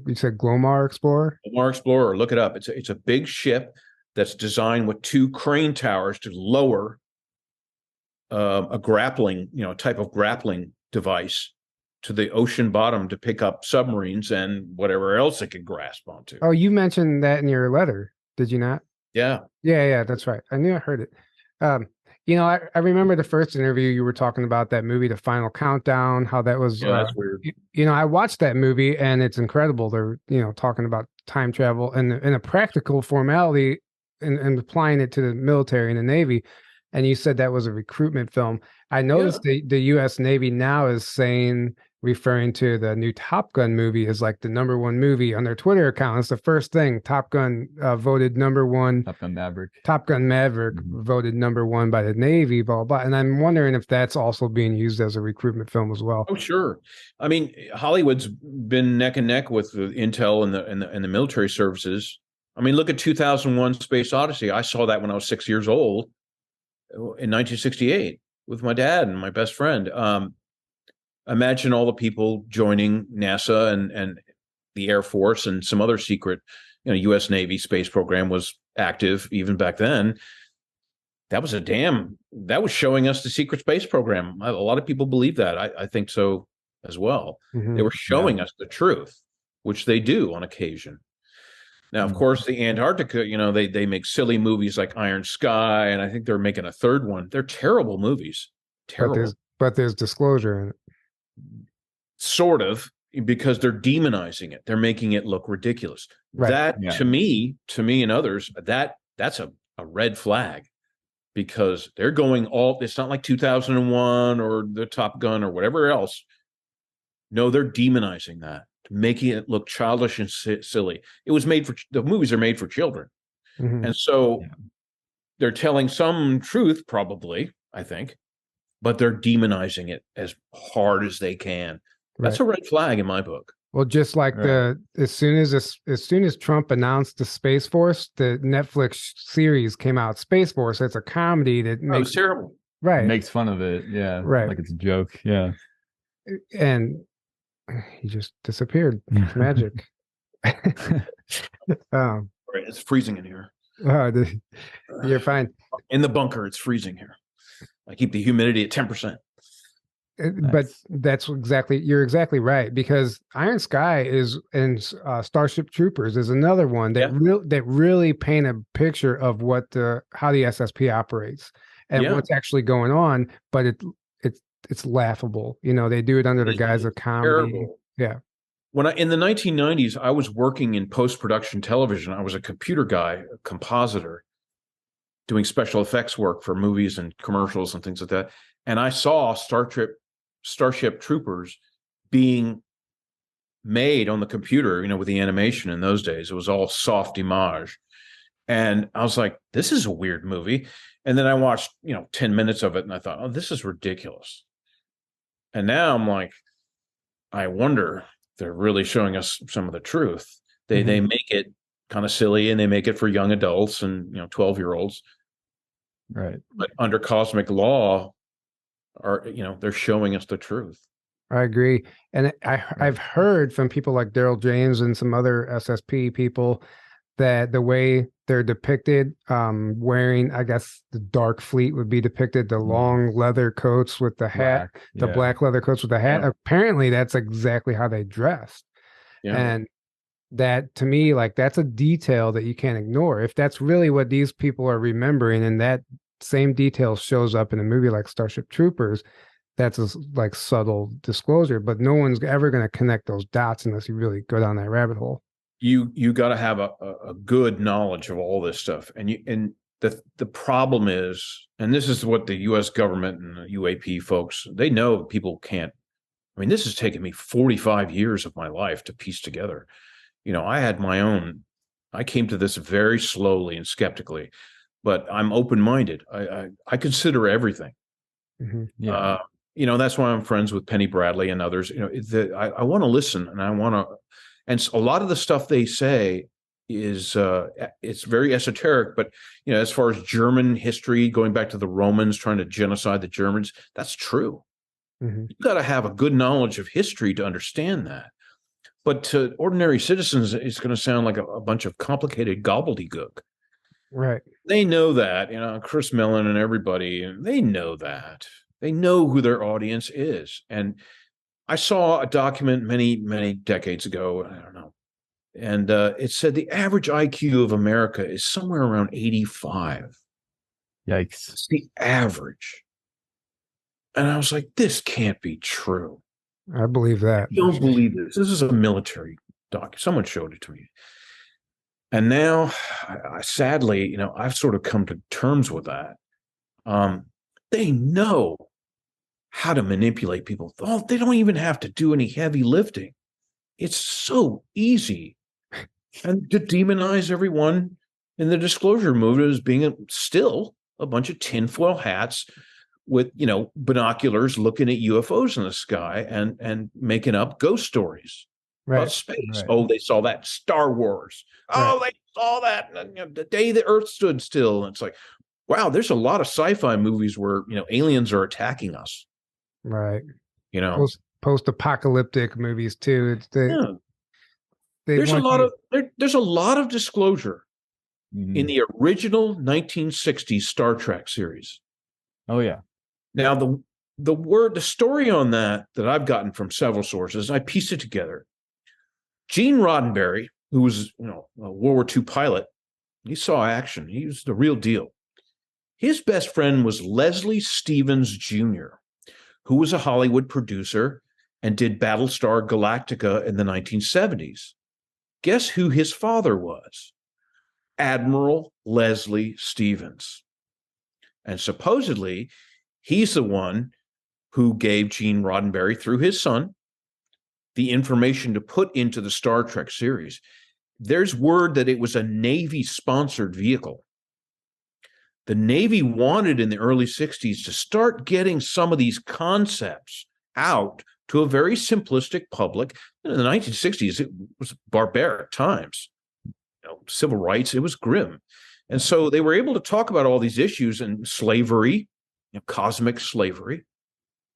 you said Glomar Explorer? Glomar Explorer, look it up. It's a big ship that's designed with 2 crane towers to lower a grappling, type of grappling device to the ocean bottom to pick up submarines and whatever else it could grasp onto. Oh, you mentioned that in your letter, did you not? Yeah. Yeah, that's right. I knew I heard it. I remember the first interview you were talking about that movie, The Final Countdown, how that was. Yeah, that's weird. I watched that movie and it's incredible. They're, talking about time travel and a practical formality and applying it to the military and the Navy. And you said that was a recruitment film. I noticed the U.S. Navy now is referring to the new Top Gun movie as like the #1 movie on their Twitter account. It's the first thing. Top Gun voted #1. Top Gun Maverick voted #1 by the Navy, blah, blah, blah. And I'm wondering if that's also being used as a recruitment film as well. Oh, sure. I mean, Hollywood's been neck and neck with the Intel and the military services. I mean, look at 2001 Space Odyssey. I saw that when I was 6 years old in 1968 with my dad and my best friend. Imagine all the people joining NASA and the Air Force and some other secret, U.S. Navy space program was active even back then. That was showing us the secret space program. A lot of people believe that. I think so as well. Mm-hmm. They were showing us the truth, which they do on occasion. Now, of course, the Antarctica, they make silly movies like Iron Sky, and I think they're making a third one. They're terrible movies. Terrible. But there's disclosure in it. Sort of, because they're demonizing it. They're making it look ridiculous. Right. That to me and others, that's a red flag, because they're going it's not like 2001 or the Top Gun or whatever else. No, they're demonizing that, making it look childish and silly. The movies are made for children. Mm-hmm. And so they're telling some truth, probably, I think, but they're demonizing it as hard as they can. That's a red flag in my book. Well, just like as soon as Trump announced the Space Force, the Netflix series came out, Space Force. It's a comedy that makes it's terrible. Right. Makes fun of it. Yeah. Right. Like it's a joke. Yeah. And he just disappeared. It's magic. It's freezing in here. You're fine. In the bunker, it's freezing here. I keep the humidity at 10%. But you're exactly right, because Iron Sky and Starship Troopers is another one that really paint a picture of how the SSP operates and what's actually going on. But it's laughable. They do it under the guise of comedy. Terrible. Yeah. In the 1990s, I was working in post-production television. I was a computer guy, a compositor, doing special effects work for movies and commercials and things like that. And I saw Starship Troopers being made on the computer, with the animation in those days. It was all soft image. And I was like, this is a weird movie. And then I watched, 10 minutes of it and I thought, oh, this is ridiculous. And now I'm like, I wonder they're really showing us some of the truth. They make it kind of silly, and they make it for young adults and 12-year-olds. Right. But under cosmic law, they're showing us the truth. I agree. And I've heard from people like Daryl James and some other SSP people that the way they're depicted, wearing, I guess the Dark Fleet would be depicted, the long leather coats with the hat, the black leather coats with the hat. Yeah. Apparently that's exactly how they dressed. Yeah. And that, to me, like, that's a detail that you can't ignore. If that's really what these people are remembering, and that same detail shows up in a movie like Starship Troopers, that's a like subtle disclosure, but no one's ever going to connect those dots unless you really go down that rabbit hole. You got to have a good knowledge of all this stuff, and the problem is, and this is what the U.S. government and the UAP folks, they know people can't. I mean, this has taken me 45 years of my life to piece together. I had my own. I came to this very slowly and skeptically, but I'm open-minded. I consider everything. Mm-hmm. Yeah. That's why I'm friends with Penny Bradley and others. I want to listen, and I want to. And a lot of the stuff they say is it's very esoteric, but as far as German history, going back to the Romans trying to genocide the Germans, that's true. Mm-hmm. You got to have a good knowledge of history to understand that. But to ordinary citizens, it's going to sound like a bunch of complicated gobbledygook. Right. They know that, Chris Mellon and everybody, they know that. They know who their audience is. And I saw a document many, many decades ago, I don't know, and it said the average IQ of America is somewhere around 85. Yikes. It's the average. And I was like, this can't be true. I believe that. I don't believe this. This is a military doc. Someone showed it to me. And now, sadly, I've sort of come to terms with that. They know how to manipulate people. Oh, they don't even have to do any heavy lifting. It's so easy. And to demonize everyone in the disclosure movement as being still a bunch of tinfoil hats with, binoculars looking at UFOs in the sky and making up ghost stories about space. Right. Oh, they saw that in Star Wars. Oh, they saw that the day the Earth stood still. And it's like, wow, there's a lot of sci-fi movies where, aliens are attacking us. Right. Post-apocalyptic movies too. There's a lot of disclosure in the original 1960s Star Trek series. Oh yeah. Now the story on that I've gotten from several sources, I pieced it together. Gene Roddenberry, who was a World War II pilot, he saw action. He was the real deal. His best friend was Leslie Stevens Jr., who was a Hollywood producer and did Battlestar Galactica in the 1970s. Guess who his father was? Admiral Leslie Stevens. And supposedly, he's the one who gave Gene Roddenberry, through his son, the information to put into the Star Trek series. There's word that it was a Navy-sponsored vehicle. The Navy wanted in the early 60s to start getting some of these concepts out to a very simplistic public. In the 1960s, it was barbaric times. Civil rights, it was grim. And so they were able to talk about all these issues, and slavery, cosmic slavery,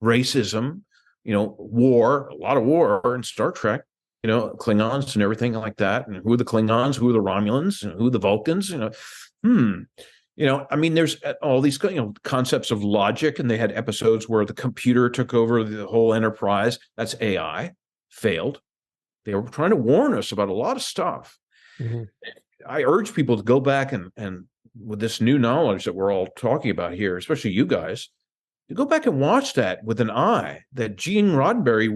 racism, war, a lot of war in Star Trek, Klingons and everything like that. And who are the Klingons? Who are the Romulans? And who are the Vulcans? There's all these, concepts of logic, and they had episodes where the computer took over the whole enterprise. That's AI, failed. They were trying to warn us about a lot of stuff. Mm-hmm. I urge people to go back and with this new knowledge that we're all talking about here, especially you guys, to go back and watch that with an eye. That Gene Roddenberry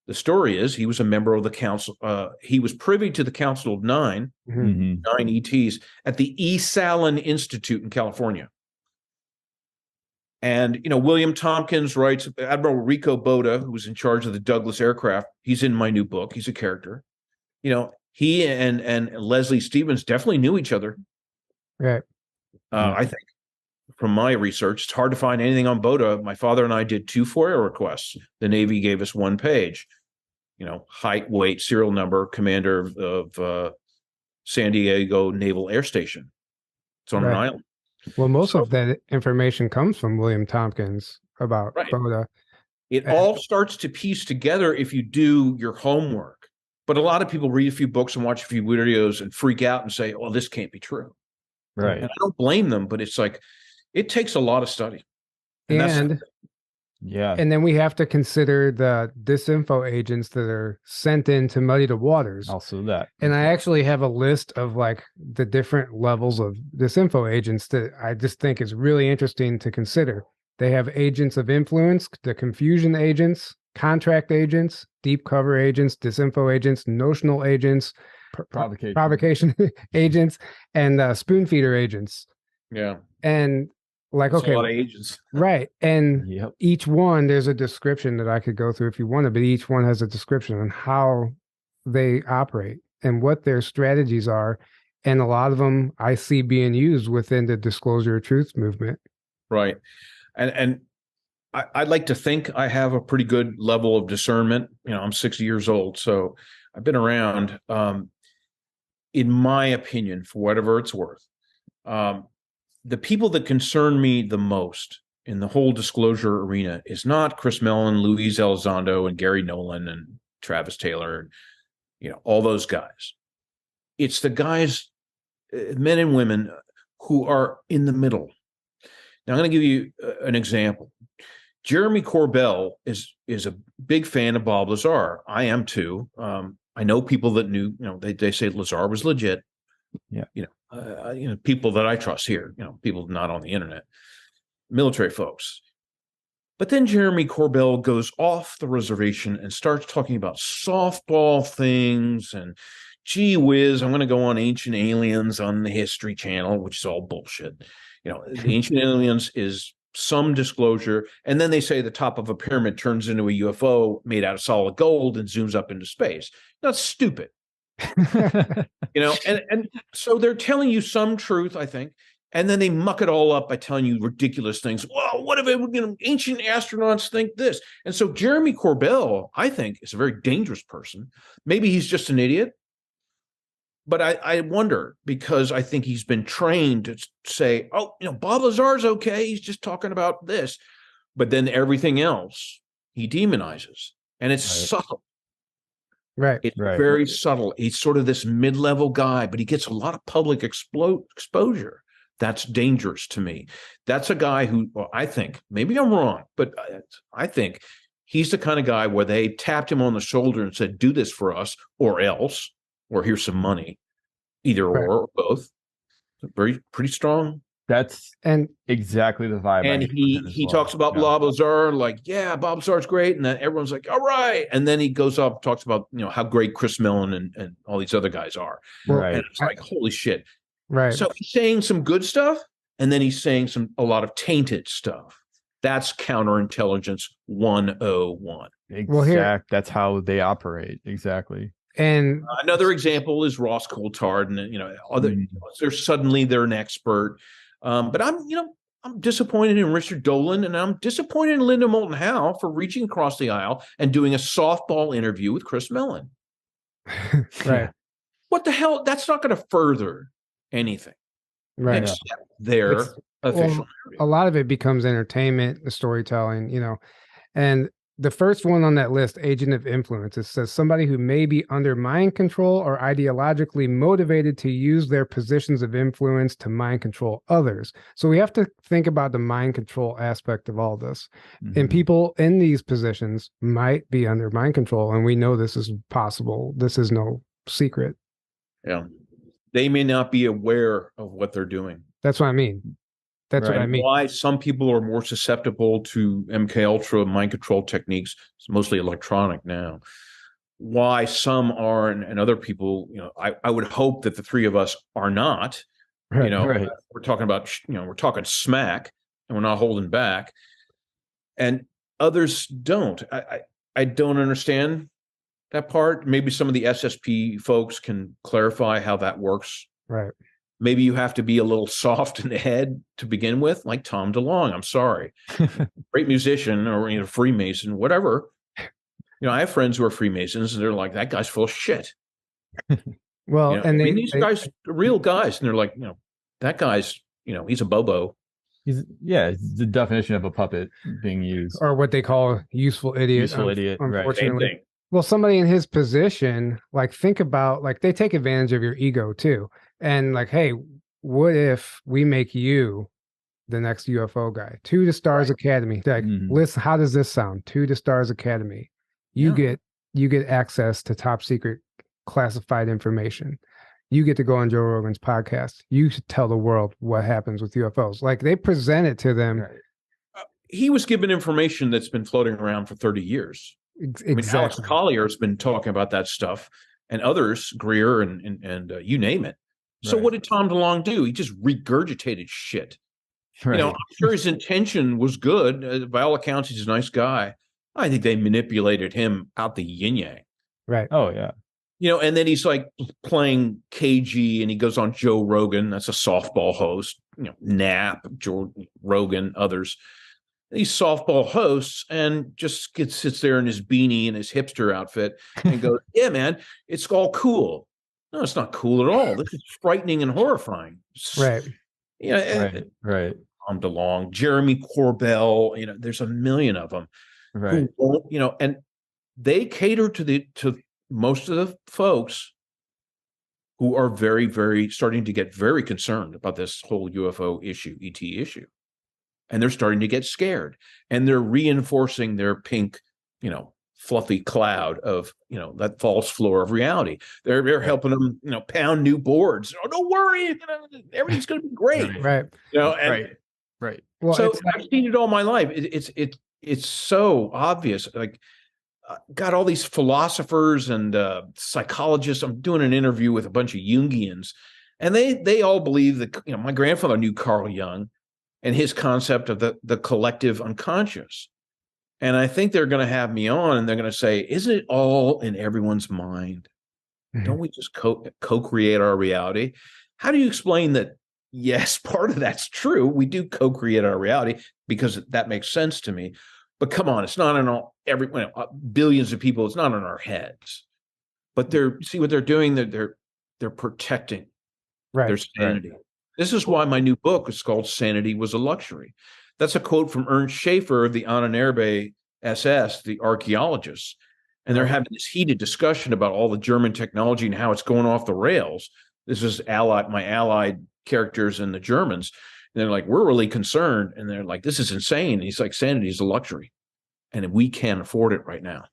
the story is, he was a member of the council. He was privy to the Council of Nine, 9 ETs, at the E. Salin Institute in California. And, William Tompkins writes, Admiral Rico Boda, who was in charge of the Douglas aircraft, he's in my new book. He's a character. He and Leslie Stevens definitely knew each other. Right. I think, from my research, it's hard to find anything on Boda. My father and I did 2 FOIA requests. The Navy gave us 1 page. height, weight, serial number, commander of San Diego Naval Air Station. It's on an island. Well, most of that information comes from William Tompkins about Boda. It all starts to piece together if you do your homework. But a lot of people read a few books and watch a few videos and freak out and say, "Oh, this can't be true." Right. And I don't blame them, but it's like it takes a lot of study. And then we have to consider the disinfo agents that are sent in to muddy the waters. Also that. And I actually have a list of like the different levels of disinfo agents that I just think is really interesting to consider. They have agents of influence, the confusion agents, contract agents, deep cover agents, disinfo agents, notional agents, provocation agents, and spoon feeder agents. Yeah. And like, that's okay, a lot of agents. Right. And each one, there's a description that I could go through if you want to, but each one has a description on how they operate and what their strategies are. And a lot of them I see being used within the disclosure of truth movement. Right. And I'd like to think I have a pretty good level of discernment. I'm 60 years old, so I've been around. In my opinion, for whatever it's worth, the people that concern me the most in the whole disclosure arena is not Chris Mellon, Luis Elizondo, and Gary Nolan and Travis Taylor, all those guys. It's the guys, men and women, who are in the middle. Now, I'm going to give you an example. Jeremy Corbell is a big fan of Bob Lazar. I am too. I know people that knew, they say Lazar was legit. Yeah. People that I trust here, people not on the internet, military folks. But then Jeremy Corbell goes off the reservation and starts talking about softball things and gee whiz, I'm going to go on Ancient Aliens on the History Channel, which is all bullshit. The Ancient Aliens is some disclosure, and then they say the top of a pyramid turns into a UFO made out of solid gold and zooms up into space. That's stupid. And so they're telling you some truth, I think, and then they muck it all up by telling you ridiculous things. Well, what if ancient astronauts think this? And so Jeremy Corbell, I think, is a very dangerous person. Maybe he's just an idiot, but I wonder, because I think he's been trained to say, "Oh, Bob Lazar's okay. He's just talking about this," but then everything else he demonizes, and it's subtle. Right. It's very subtle. He's sort of this mid-level guy, but he gets a lot of public exposure. That's dangerous to me. That's a guy who, I think, maybe I'm wrong, but I think he's the kind of guy where they tapped him on the shoulder and said, "Do this for us or else, or here's some money," either or both. Pretty strong. That's exactly the vibe. And he talks about Bob Lazar, like, "Yeah, Bob Lazar's great," and then everyone's like, "All right," and then he goes up, talks about how great Chris Mellon and all these other guys are, right? And it's like, holy shit, right? So he's saying some good stuff, and then he's saying a lot of tainted stuff. That's counterintelligence 101. Exactly. That's how they operate. Exactly. And another example is Ross Coulthard, and they're an expert. But I'm disappointed in Richard Dolan, and I'm disappointed in Linda Moulton Howe for reaching across the aisle and doing a softball interview with Chris Mellon. Right. What the hell? That's not going to further anything. Right. Except their official interview. A lot of it becomes entertainment, the storytelling, and the first one on that list, agent of influence, it says somebody who may be under mind control or ideologically motivated to use their positions of influence to mind control others. So we have to think about the mind control aspect of all this. Mm-hmm. And people in these positions might be under mind control. And we know this is possible. This is no secret. Yeah. They may not be aware of what they're doing. That's what I mean. That's what I mean. Why some people are more susceptible to MK Ultra mind control techniques. It's mostly electronic now. Why some are and other people, I would hope that the three of us are not. Right. We're talking about, we're talking smack, and we're not holding back. And others don't. I don't understand that part. Maybe some of the SSP folks can clarify how that works. Right. Maybe you have to be a little soft in the head to begin with, like Tom DeLonge. I'm sorry. Great musician or Freemason, whatever. I have friends who are Freemasons, and they're like, that guy's full of shit. Well, and these guys are real guys, and they're like, that guy's, he's a bobo. He's the definition of a puppet being used, or what they call useful idiot. Useful idiot, right. Unfortunately. Same thing. Well, somebody in his position, like, think about, like, they take advantage of your ego too. And like, hey, what if we make you the next UFO guy? To the Stars Academy. They're like, listen, how does this sound? To the Stars Academy. You get access to top secret classified information. You get to go on Joe Rogan's podcast. You should tell the world what happens with UFOs. Like, they present it to them. Right. He was given information that's been floating around for 30 years. Exactly. I mean, Alex Collier's been talking about that stuff, and others, Greer and you name it. So what did Tom DeLonge do? He just regurgitated shit. Right. I'm sure his intention was good. By all accounts, he's a nice guy. I think they manipulated him out the yin yang. Right. Oh yeah. And then he's like playing KG, and he goes on Joe Rogan. That's a softball host. Knapp, Joe Rogan, others. These softball hosts, and just sits there in his beanie and his hipster outfit and goes, yeah, man, it's all cool. No, it's not cool at all. This is frightening and horrifying. Right. Right. Tom DeLonge, Jeremy Corbell, there's a million of them. Right. Who, and they cater to most of the folks who are very, very starting to get very concerned about this whole UFO issue, ET issue. And they're starting to get scared, and they're reinforcing their pink, fluffy cloud of, that false floor of reality. They're helping them, pound new boards. Oh, don't worry, everything's going to be great. Right. Right. Well, so I've seen it all my life. It's so obvious. Like, got all these philosophers and psychologists. I'm doing an interview with a bunch of Jungians, and they all believe that, my grandfather knew Carl Jung and his concept of the collective unconscious. And I think they're going to have me on, and they're going to say, isn't it all in everyone's mind? Don't we just co-create our reality? How do you explain that? Yes, part of that's true. We do co-create our reality because that makes sense to me. But come on, it's not in billions of people. It's not in our heads. But see what they're doing. They're protecting their sanity. Right. This is why my new book is called "Sanity Was a Luxury." That's a quote from Ernst Schaefer of the Ahnenerbe SS, the archaeologists. And they're having this heated discussion about all the German technology and how it's going off the rails. This is my allied characters and the Germans. And they're like, we're really concerned. And they're like, this is insane. And he's like, sanity is a luxury. And we can't afford it right now.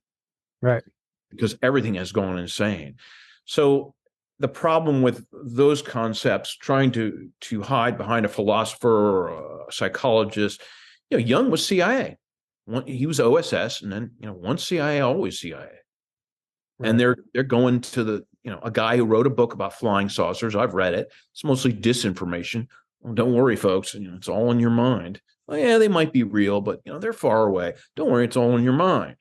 Right. Because everything has gone insane. So the problem with those concepts, trying to hide behind a philosopher or a psychologist, Jung was CIA. He was OSS, and then once CIA, always CIA. Right. And they're going to a guy who wrote a book about flying saucers. I've read it. It's mostly disinformation. Well, don't worry, folks. It's all in your mind. Well, yeah, they might be real, but they're far away. Don't worry, it's all in your mind.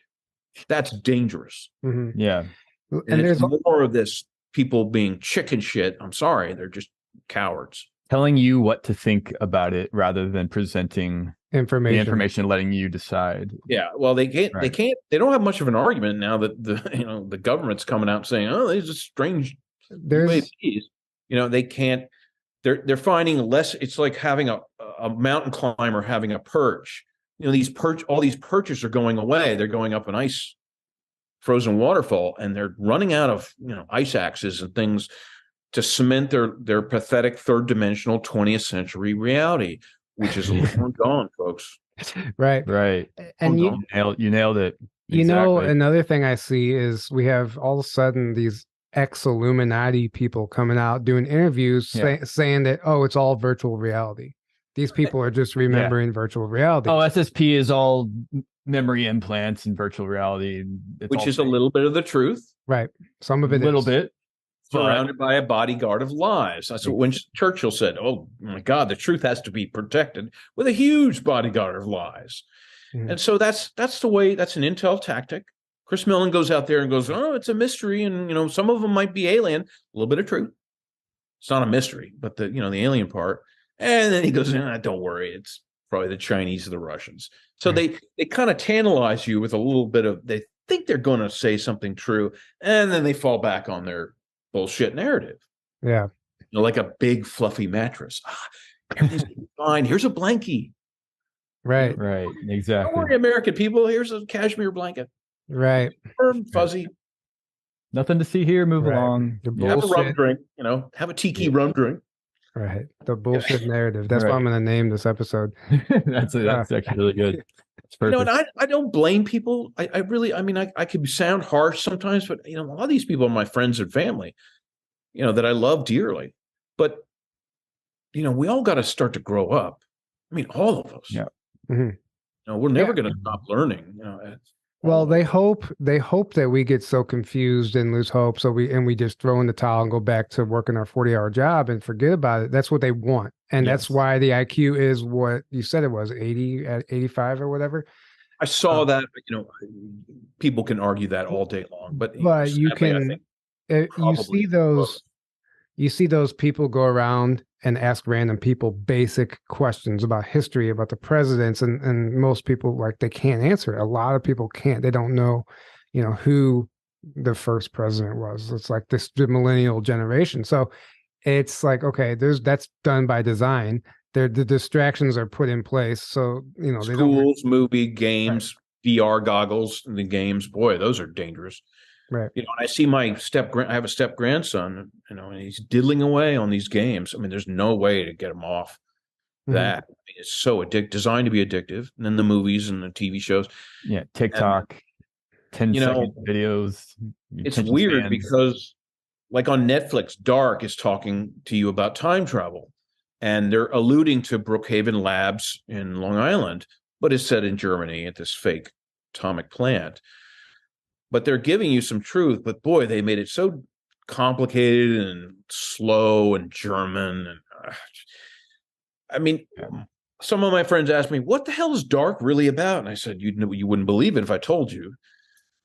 That's dangerous. Mm-hmm. Yeah, and there's more of this. People being chicken shit. I'm sorry, they're just cowards. Telling you what to think about it rather than presenting the information, letting you decide. Yeah, well, they can't. Right. They don't have much of an argument now that the government's coming out saying, "Oh, these are strange UAPs." They can't. They're finding less. It's like having a mountain climber having a perch. All these perches are going away. They're going up an ice frozen waterfall, and they're running out of ice axes and things to cement their pathetic third dimensional 20th century reality, which is long gone, folks. Right. And you nailed it. Exactly. Another thing I see is we have all of a sudden these ex-Illuminati people coming out doing interviews saying that, it's all virtual reality. These people are just remembering virtual reality. Oh, SSP is all memory implants and virtual reality, which is a little bit of the truth, right? Some of it, a little bit, surrounded by a bodyguard of lies. That's what when Churchill said, "Oh my God, the truth has to be protected with a huge bodyguard of lies." And so that's the way. That's an intel tactic. Chris Mellon goes out there and goes, "Oh, it's a mystery, and some of them might be alien." A little bit of truth. It's not a mystery, but the alien part. And then he goes, "Don't worry, it's probably the Chinese or the Russians." So they kind of tantalize you with a little bit of they think they're going to say something true, and then they fall back on their bullshit narrative. Yeah. Like a big fluffy mattress. Everything's fine. Here's a blankie. Right. Right. Don't Exactly. worry, American people. Here's a cashmere blanket. Right. Firm, fuzzy. Nothing to see here. Move Right. along. The Yeah. Have a rum bullshit. drink. Have a tiki rum drink. Right. The bullshit narrative. That's what Right. I'm going to name this episode. That's actually really good. It's perfect. And I don't blame people. I really, I could sound harsh sometimes, but a lot of these people are my friends and family, that I love dearly. But we all got to start to grow up. All of us. Yeah. Mm-hmm. We're never going to stop learning. Well, they hope that we get so confused and lose hope, so we just throw in the towel and go back to working our 40-hour job and forget about it. That's what they want, and that's why the IQ is what you said it was, 80 at 85 or whatever. I saw that, but, people can argue that all day long. But you sadly, can you see those people go around and ask random people basic questions about history, about the presidents, and most people, like, they can't answer it. A lot of people can't. They don't know, who the first president was. It's like the millennial generation. So it's like, okay, that's done by design. The distractions are put in place. So, schools, movie, games, VR goggles, and the games, boy, those are dangerous. Right. I see I have a step grandson, and he's diddling away on these games. There's no way to get him off that. It's so designed to be addictive. And then the movies and the TV shows. Yeah. TikTok, 10-second videos. It's weird because, like, on Netflix, Dark is talking to you about time travel, and they're alluding to Brookhaven Labs in Long Island, but it's set in Germany at this fake atomic plant. But they're giving you some truth. But boy, they made it so complicated and slow and German. And some of my friends asked me, "What the hell is Dark really about?" And I said, "You wouldn't believe it if I told you."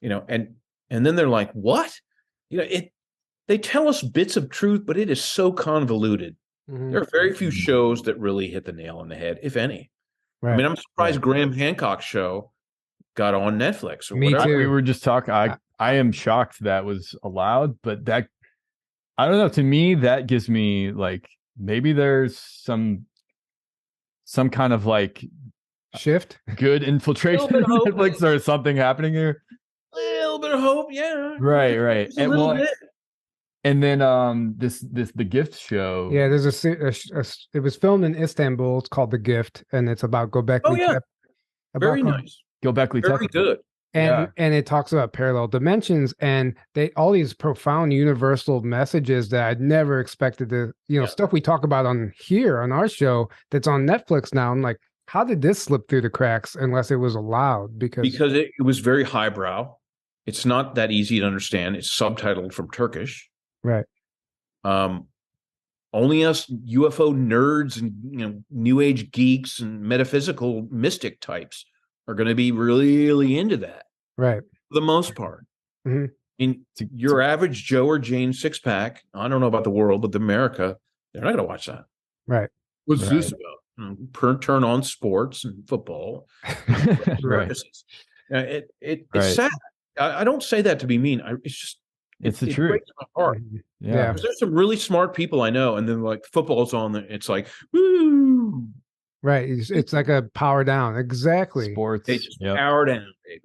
And then they're like, "What?" They tell us bits of truth, but it is so convoluted. There are very few shows that really hit the nail on the head, if any. Right. I'm surprised Graham Hancock's show got on Netflix or whatever. Too. We were just talking. I am shocked that was allowed, but that, I don't know. To me, that gives me, like, maybe there's some kind of, like, shift, good infiltration of Netflix or something happening here. A little bit of hope, yeah. Right. A little bit. And then the Gift show. Yeah, there's it was filmed in Istanbul. It's called The Gift, and it's about Göbekli. Oh yeah, very nice. Göbekli Tepe. Very good. And it talks about parallel dimensions, and all these profound universal messages that I'd never expected to, stuff we talk about on here on our show that's on Netflix now. I'm like, how did this slip through the cracks unless it was allowed? Because it was very highbrow. It's not that easy to understand. It's subtitled from Turkish. Right. Only us UFO nerds and New Age geeks and metaphysical mystic types are going to be really into that. Right. For the most part. Mm-hmm. Your average Joe or Jane six-pack, I don't know about the world, but America, they're not going to watch that. Right. What's this about? Turn on sports and football. Right. It's sad. I don't say that to be mean. It's the truth. Breaks my heart. Yeah. There's some really smart people I know, and then, like, football's on, it's like, woo. Right. It's like a power down. Exactly. Sports. They just power down, baby.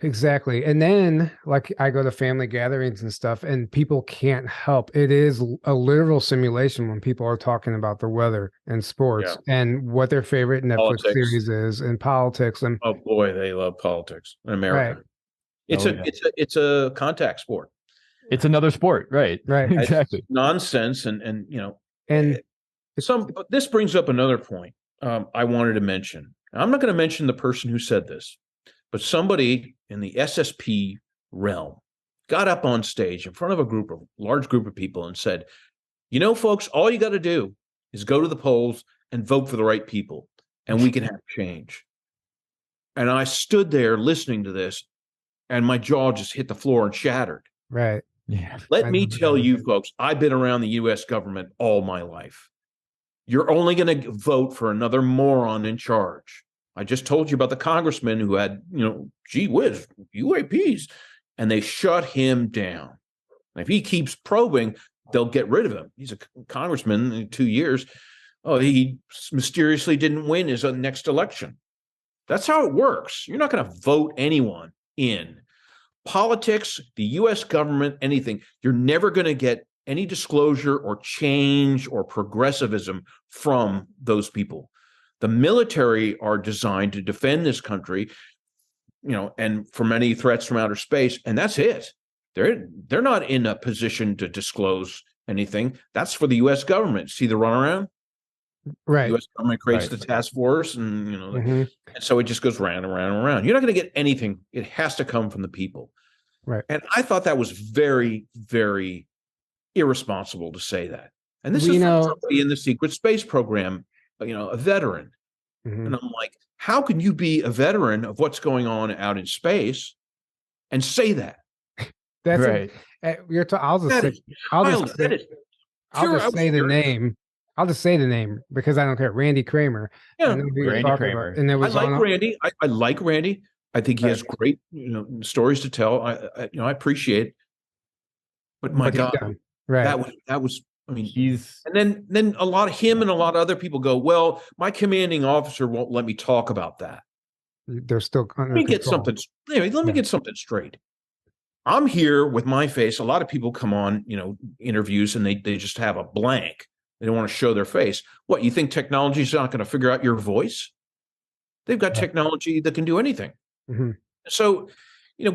Exactly. And then, like, I go to family gatherings and stuff, and people can't help. It is a literal simulation when people are talking about the weather and sports and what their favorite Netflix series is and politics. And oh boy, they love politics in America. Right. It's a contact sport. It's another sport, right? Right. Exactly. It's nonsense, and this brings up another point I wanted to mention. I'm not going to mention the person who said this, but somebody in the SSP realm got up on stage in front of a large group of people and said, folks, all you got to do is go to the polls and vote for the right people, and we can have change. And I stood there listening to this, and my jaw just hit the floor and shattered. Right. Yeah. Let me tell you, folks, I've been around the U.S. government all my life. You're only going to vote for another moron in charge. I just told you about the congressman who had, gee whiz, UAPs, and they shut him down. And if he keeps probing, they'll get rid of him. He's a congressman in 2 years. Oh, he mysteriously didn't win his next election. That's how it works. You're not going to vote anyone in. Politics, the U.S. government, anything, you're never going to get any disclosure or change or progressivism from those people. The military are designed to defend this country, and from any threats from outer space, and that's it. They're not in a position to disclose anything. That's for the U.S. government. See the runaround? Right. The U.S. government creates the task force, and and so it just goes round and round and round. You're not going to get anything. It has to come from the people. Right. And I thought that was very, very irresponsible to say that. And this is from somebody in the secret space program, a veteran. And I'm like, how can you be a veteran of what's going on out in space and say that? That's right. I'll just say the name. I'll just say the name because I don't care. Randy Kramer. Yeah, Randy Kramer. And it was I like Randy. I like Randy. I think he has great, stories to tell. I appreciate it. But my God, that was. I mean, and then a lot of him and a lot of other people go, well, my commanding officer won't let me talk about that. They're still under Let me get something straight. I'm here with my face. A lot of people come on, interviews and they just have a blank. They don't want to show their face. What, you think technology is not going to figure out your voice? They've got technology that can do anything. So,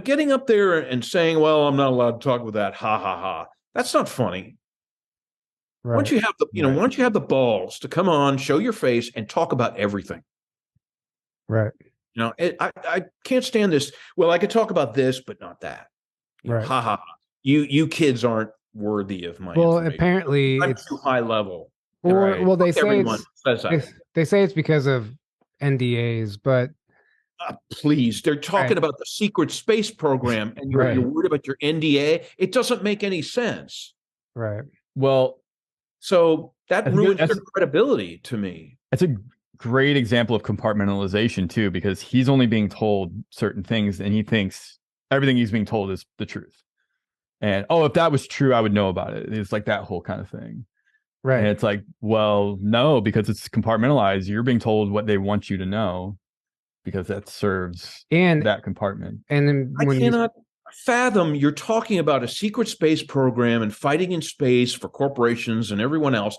getting up there and saying, well, I'm not allowed to talk with that. Ha, ha, ha. That's not funny. Right. Once you have once you have the balls to come on, show your face and talk about everything. Right. I can't stand this. Well, I could talk about this, but not that. Right. Ha, ha, ha. You kids aren't worthy of my information. Apparently it's too high level. They say they say it's because of NDAs, but please, they're talking about the secret space program, and you're worried about your NDA. It doesn't make any sense. Right. Well, so that ruins their credibility to me. That's a great example of compartmentalization too, because he's only being told certain things, and he thinks everything he's being told is the truth. And if that was true, I would know about it. It's like that whole kind of thing. Right. And it's like, well, no, because it's compartmentalized. You're being told what they want you to know because that serves that compartment. And then I cannot fathom you're talking about a secret space program and fighting in space for corporations and everyone else,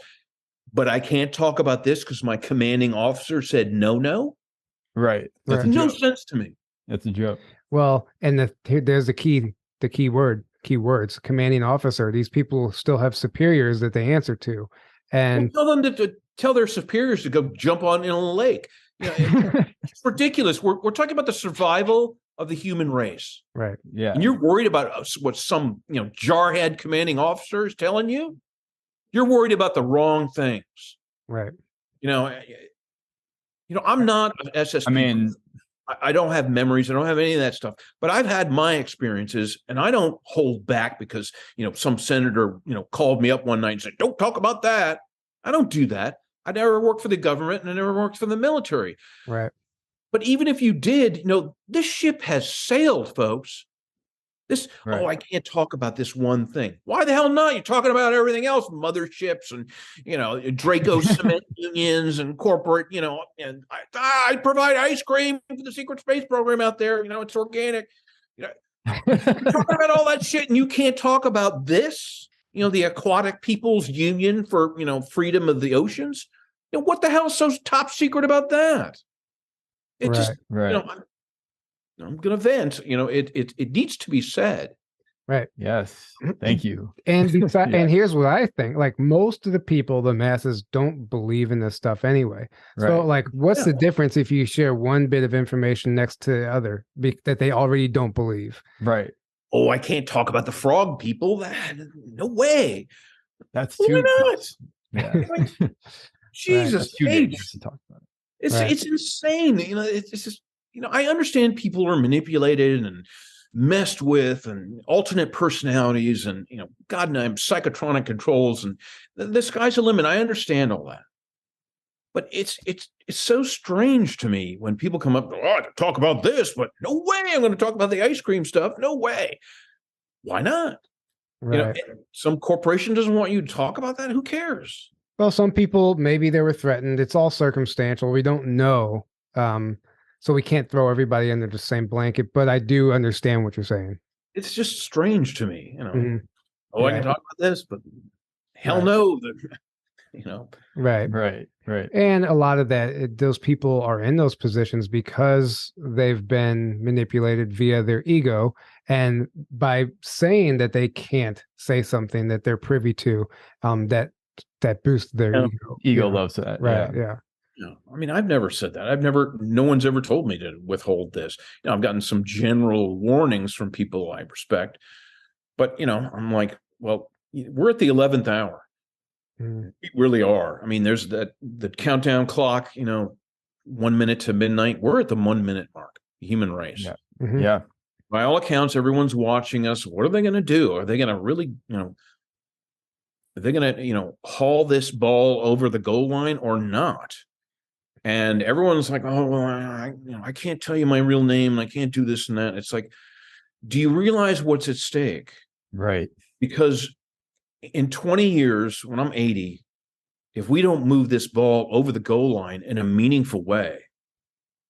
but I can't talk about this because my commanding officer said no. Right. That's no sense to me. That's a joke. Well, and there's the keywords, commanding officer. These people still have superiors that they answer to, and tell them to tell their superiors to go jump on in a lake. It's ridiculous. We're talking about the survival of the human race, right? Yeah, and you're worried about what some jarhead commanding officer is telling you. You're worried about the wrong things, right? I'm not an SSP. I don't have memories. I don't have any of that stuff. But I've had my experiences, and I don't hold back because, some senator, called me up one night and said, don't talk about that. I don't do that. I never worked for the government, and I never worked for the military. Right. But even if you did, this ship has sailed, folks. I can't talk about this one thing. Why the hell not? You're talking about everything else, motherships and, Draco cement unions and corporate, and I provide ice cream for the secret space program out there. It's organic. You're talking about all that shit and you can't talk about this, the Aquatic People's Union for, freedom of the oceans. What the hell is so top secret about that? It I'm going to vent. It needs to be said. Right. Yes. Thank you. And and here's what I think. Like most of the people, the masses, don't believe in this stuff anyway. Right. So, what's the difference if you share one bit of information next to the other that they already don't believe? Right. Oh, I can't talk about the frog people. No way. That's too nuts. Yeah. Jesus, too dangerous to talk about it. It's insane. It's just. I understand people are manipulated and messed with and alternate personalities and, God knows, psychotronic controls and the sky's the limit. I understand all that. But it's so strange to me when people come up, oh, to talk about this, but no way I'm going to talk about the ice cream stuff. No way. Why not? Right. Some corporation doesn't want you to talk about that. Who cares? Well, some people, maybe they were threatened. It's all circumstantial. We don't know. So we can't throw everybody under the same blanket, but I do understand what you're saying. It's just strange to me, Mhm. Oh, I can Right. talk about this, but hell Right. no. Right. Right. And a lot of that, those people are in those positions because they've been manipulated via their ego. And by saying that they can't say something that they're privy to, that boosts their Yeah. ego. Ego loves that. Right. Yeah. Yeah. I mean, I've never said that. No one's ever told me to withhold this. I've gotten some general warnings from people I respect, but I'm like, well, we're at the 11th hour. Mm. We really are. I mean, there's the countdown clock, 1 minute to midnight. We're at the 1 minute mark, human race. Yeah. Mhm. Yeah. By all accounts, everyone's watching us. What are they going to do? Are they going to really, are they going to, haul this ball over the goal line or not? And everyone's like, oh, well, I can't tell you my real name. And I can't do this and that. It's like, do you realize what's at stake? Right. Because in 20 years, when I'm 80, if we don't move this ball over the goal line in a meaningful way,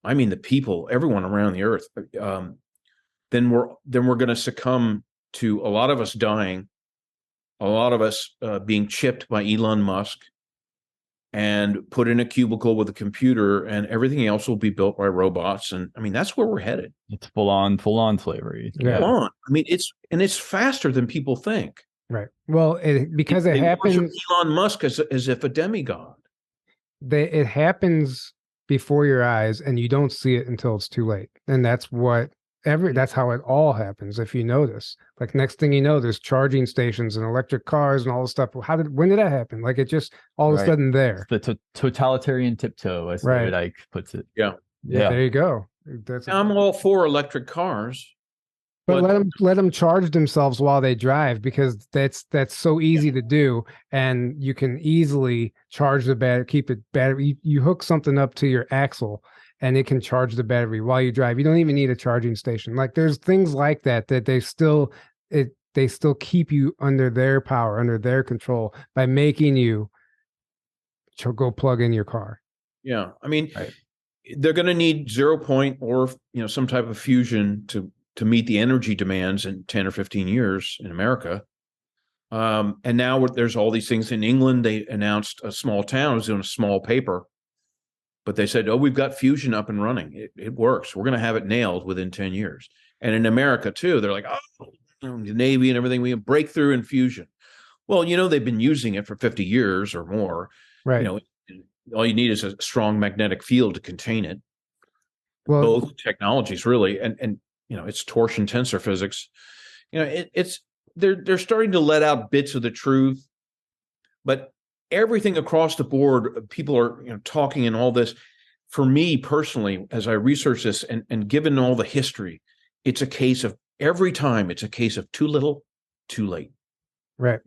I mean, the people, everyone around the earth, then we're going to succumb to a lot of us dying, a lot of us being chipped by Elon Musk and put in a cubicle with a computer, and everything else will be built by robots. And I mean, that's where we're headed. It's full on slavery. Yeah. Full on. I mean, it's faster than people think. Right. Well, because it They happens, worship Elon Musk as if a demigod. it happens before your eyes, and you don't see it until it's too late. And that's that's how it all happens. If you notice, like next thing you know, there's charging stations and electric cars and all this stuff. When did that happen? Like it just all of a sudden there. It's the totalitarian tiptoe, as David Icke puts it. Yeah. There you go. I'm all for electric cars. But let them charge themselves while they drive, because that's so easy to do, and you can easily charge the battery, keep the battery. You hook something up to your axle, and it can charge the battery while you drive. You don't even need a charging station. Like there's things like that they still keep you under their power, under their control, by making you go plug in your car. Yeah, I mean, they're going to need 0 point or some type of fusion to meet the energy demands in 10 or 15 years in America. And now there's all these things in England. They announced a small town, it was in a small paper, but they said, oh, we've got fusion up and running. It works. We're going to have it nailed within 10 years. And in America too, they're like, oh, the Navy and everything, we have breakthrough in fusion. Well, they've been using it for 50 years or more. Right. All you need is a strong magnetic field to contain it. Well, both technologies really. And it's torsion tensor physics. They're starting to let out bits of the truth, but everything across the board, people are talking and all this. For me personally, as I research this and given all the history, it's a case of every time it's a case of too little, too late. Right.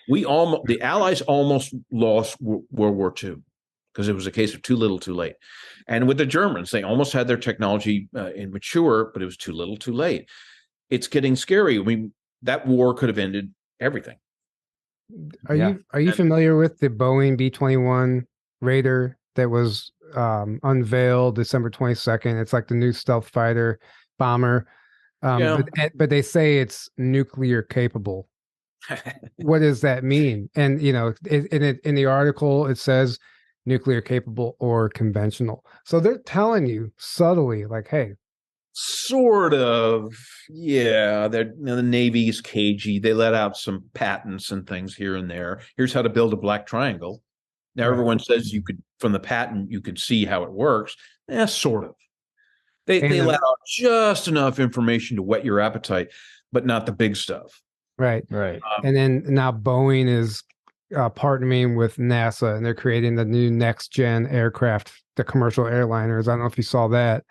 The Allies almost lost World War II because it was a case of too little, too late. And with the Germans, they almost had their technology mature, but it was too little, too late. It's getting scary. I mean, that war could have ended everything. Are you familiar with the Boeing B-21 Raider that was unveiled December 22nd? It's like the new stealth fighter bomber. But they say it's nuclear capable. What does that mean? And in the article it says nuclear capable or conventional. So they're telling you subtly, like, hey, sort of, yeah. The Navy's cagey. They let out some patents and things here and there. Here's how to build a black triangle. Now everyone says you could, from the patent, you could see how it works. Sort of. They let out just enough information to whet your appetite, but not the big stuff. Right. And then now Boeing is partnering with NASA, and they're creating the new next gen aircraft, the commercial airliners. I don't know if you saw that,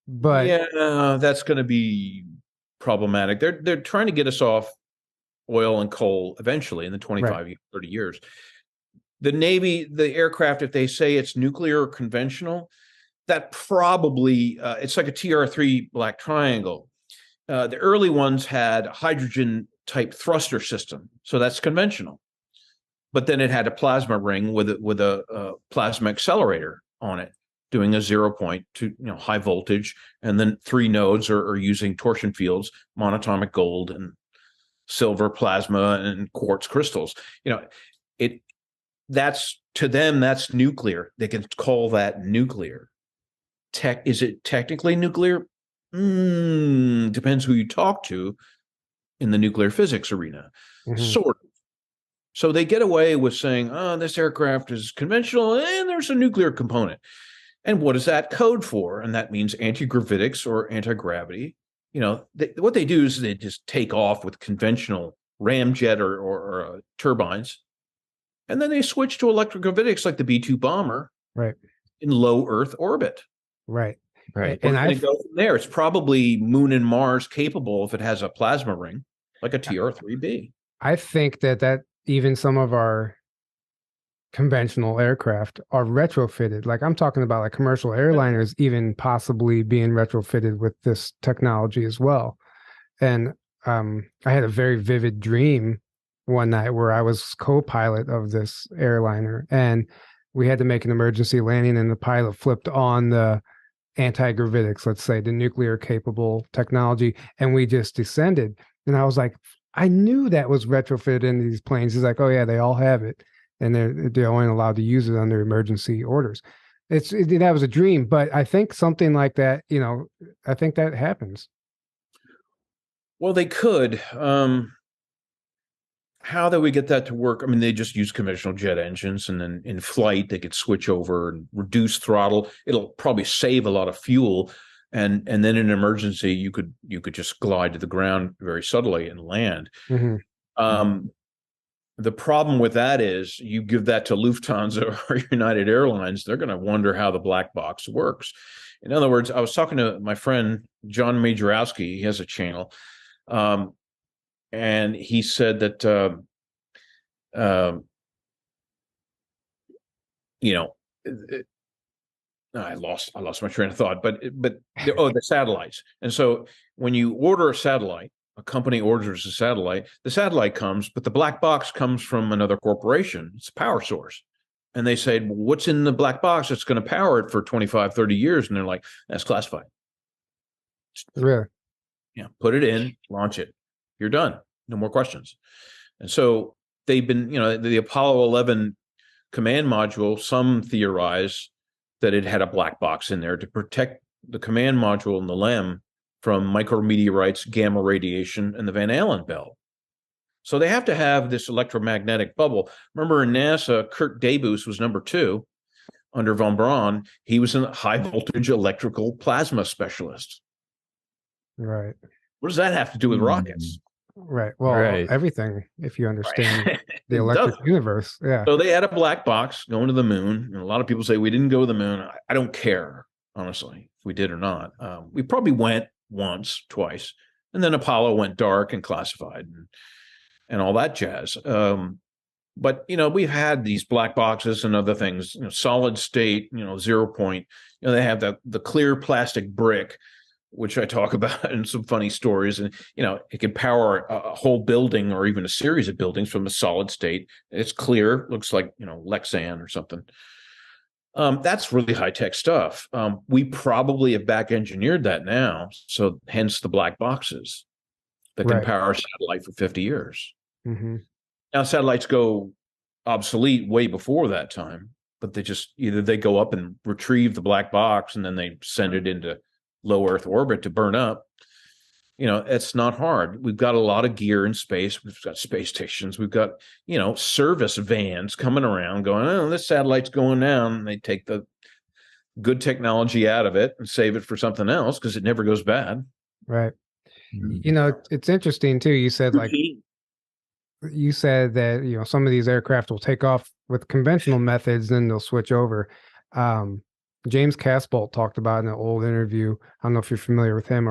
but that's going to be problematic. They're trying to get us off oil and coal eventually in the 25, 30 years. The Navy, the aircraft, if they say it's nuclear or conventional, that probably it's like a TR-3 black triangle. The early ones had hydrogen type thruster system, so that's conventional. But then it had a plasma ring with a plasma accelerator on it, doing a 0 point to high voltage, and then 3 nodes are using torsion fields, monatomic gold and silver plasma and quartz crystals. That's to them, that's nuclear. They can call that nuclear. Is it technically nuclear? Depends who you talk to in the nuclear physics arena. Sort of. So they get away with saying, oh, this aircraft is conventional and there's a nuclear component. And what is that code for? And that means anti-gravitics or anti-gravity. What they do is they just take off with conventional ramjet or turbines. And then they switch to electrogravitics like the B-2 bomber, right, in low Earth orbit. Right. And I go from there. It's probably Moon and Mars capable if it has a plasma ring, like a TR-3B. I think that even some of our conventional aircraft are retrofitted. Like I'm talking about like commercial airliners even possibly being retrofitted with this technology as well. And I had a very vivid dream one night where I was co-pilot of this airliner, and we had to make an emergency landing, and the pilot flipped on the anti-gravitics, let's say the nuclear capable technology, and we just descended. And I was like, I knew that was retrofitted into these planes. He's like, oh yeah, they all have it, and they're only allowed to use it under emergency orders. That was a dream, but I think something like that, I think that happens. Well, they could. How do we get that to work? I mean, they just use conventional jet engines, and then in flight they could switch over and reduce throttle. It'll probably save a lot of fuel, and then in an emergency you could just glide to the ground very subtly and land. The problem with that is you give that to Lufthansa or United Airlines, they're going to wonder how the black box works. In other words, I was talking to my friend John Majorowski. He has a channel. And he said that, I lost my train of thought, but the satellites. And so when you order a satellite, a company orders a satellite, the satellite comes, but the black box comes from another corporation. It's a power source. And they say, well, what's in the black box that's going to power it for 25, 30 years? And they're like, that's classified. Really? Yeah. Put it in, launch it. You're done. No more questions. And so they've been, the Apollo 11 command module, some theorize that it had a black box in there to protect the command module and the LEM from micrometeorites, gamma radiation, and the Van Allen belt. So they have to have this electromagnetic bubble. Remember in NASA, Kurt Debus was number 2 under von Braun. He was a high voltage electrical plasma specialist. Right. What does that have to do with rockets? Right. Well, everything, if you understand the electric universe. Yeah. So they had a black box going to the moon. And a lot of people say we didn't go to the moon. I don't care, honestly, if we did or not. We probably went once, twice. And then Apollo went dark and classified and all that jazz. But, we've had these black boxes and other things, solid state, 0 point. They have the clear plastic brick, which I talk about in some funny stories. And, it can power a whole building or even a series of buildings from a solid state. It's clear, looks like, Lexan or something. That's really high-tech stuff. We probably have back-engineered that now. So hence the black boxes that can power a satellite for 50 years. Now satellites go obsolete way before that time, but they go up and retrieve the black box and then they send it into low Earth orbit to burn up. It's not hard. We've got a lot of gear in space. We've got space stations. We've got, service vans coming around going, oh, this satellite's going down. And they take the good technology out of it and save it for something else because it never goes bad. Right. It's interesting too. You said that, some of these aircraft will take off with conventional methods, then they'll switch over. James Casbolt talked about in an old interview. I don't know if you're familiar with him.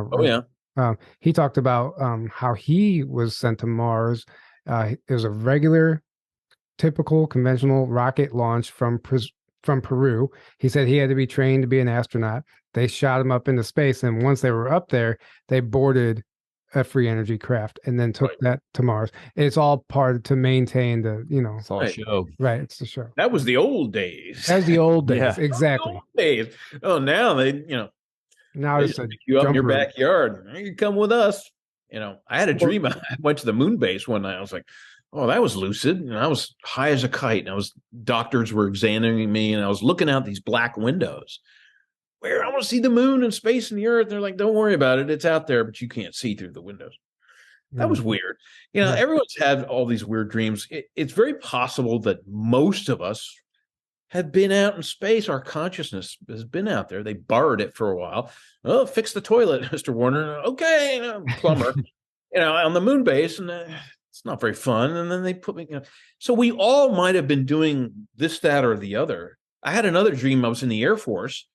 He talked about how he was sent to Mars. It was a regular typical conventional rocket launch from Peru. He said he had to be trained to be an astronaut. They shot him up into space, and once they were up there, they boarded a free energy craft and then took that to Mars. It's all part to maintain the, It's all a show. Right. It's the show. That was the old days. That was the old days. Yeah. Exactly. Old days. Oh, now they, Now they it's just a pick you up in your jump room. backyard. You can come with us. I had a dream. I went to the moon base one night. I was like, oh, that was lucid. And I was high as a kite. And doctors were examining me, and I was looking out these black windows. Where I want to see the moon and space and the earth. They're like, don't worry about it. It's out there, but you can't see through the windows. That was weird. Everyone's had all these weird dreams. It's very possible that most of us have been out in space. Our consciousness has been out there. They borrowed it for a while. Oh, fix the toilet, Mr. Warner. Okay, plumber. On the moon base, and it's not very fun. And then they put me. So we all might have been doing this, that, or the other. I had another dream. I was in the Air Force,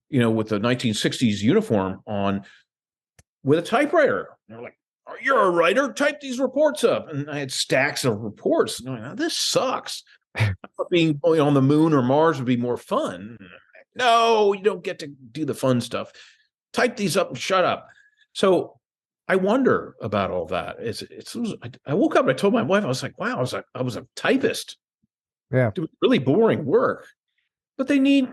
with the 1960s uniform on, with a typewriter. They're like, oh, you're a writer, type these reports up. And I had stacks of reports. Going, this sucks. I thought being on the moon or Mars would be more fun. No, you don't get to do the fun stuff. Type these up and shut up. So I wonder about all that. I woke up and I told my wife, I was like, wow, I was a typist. Yeah. It was really boring work. But they need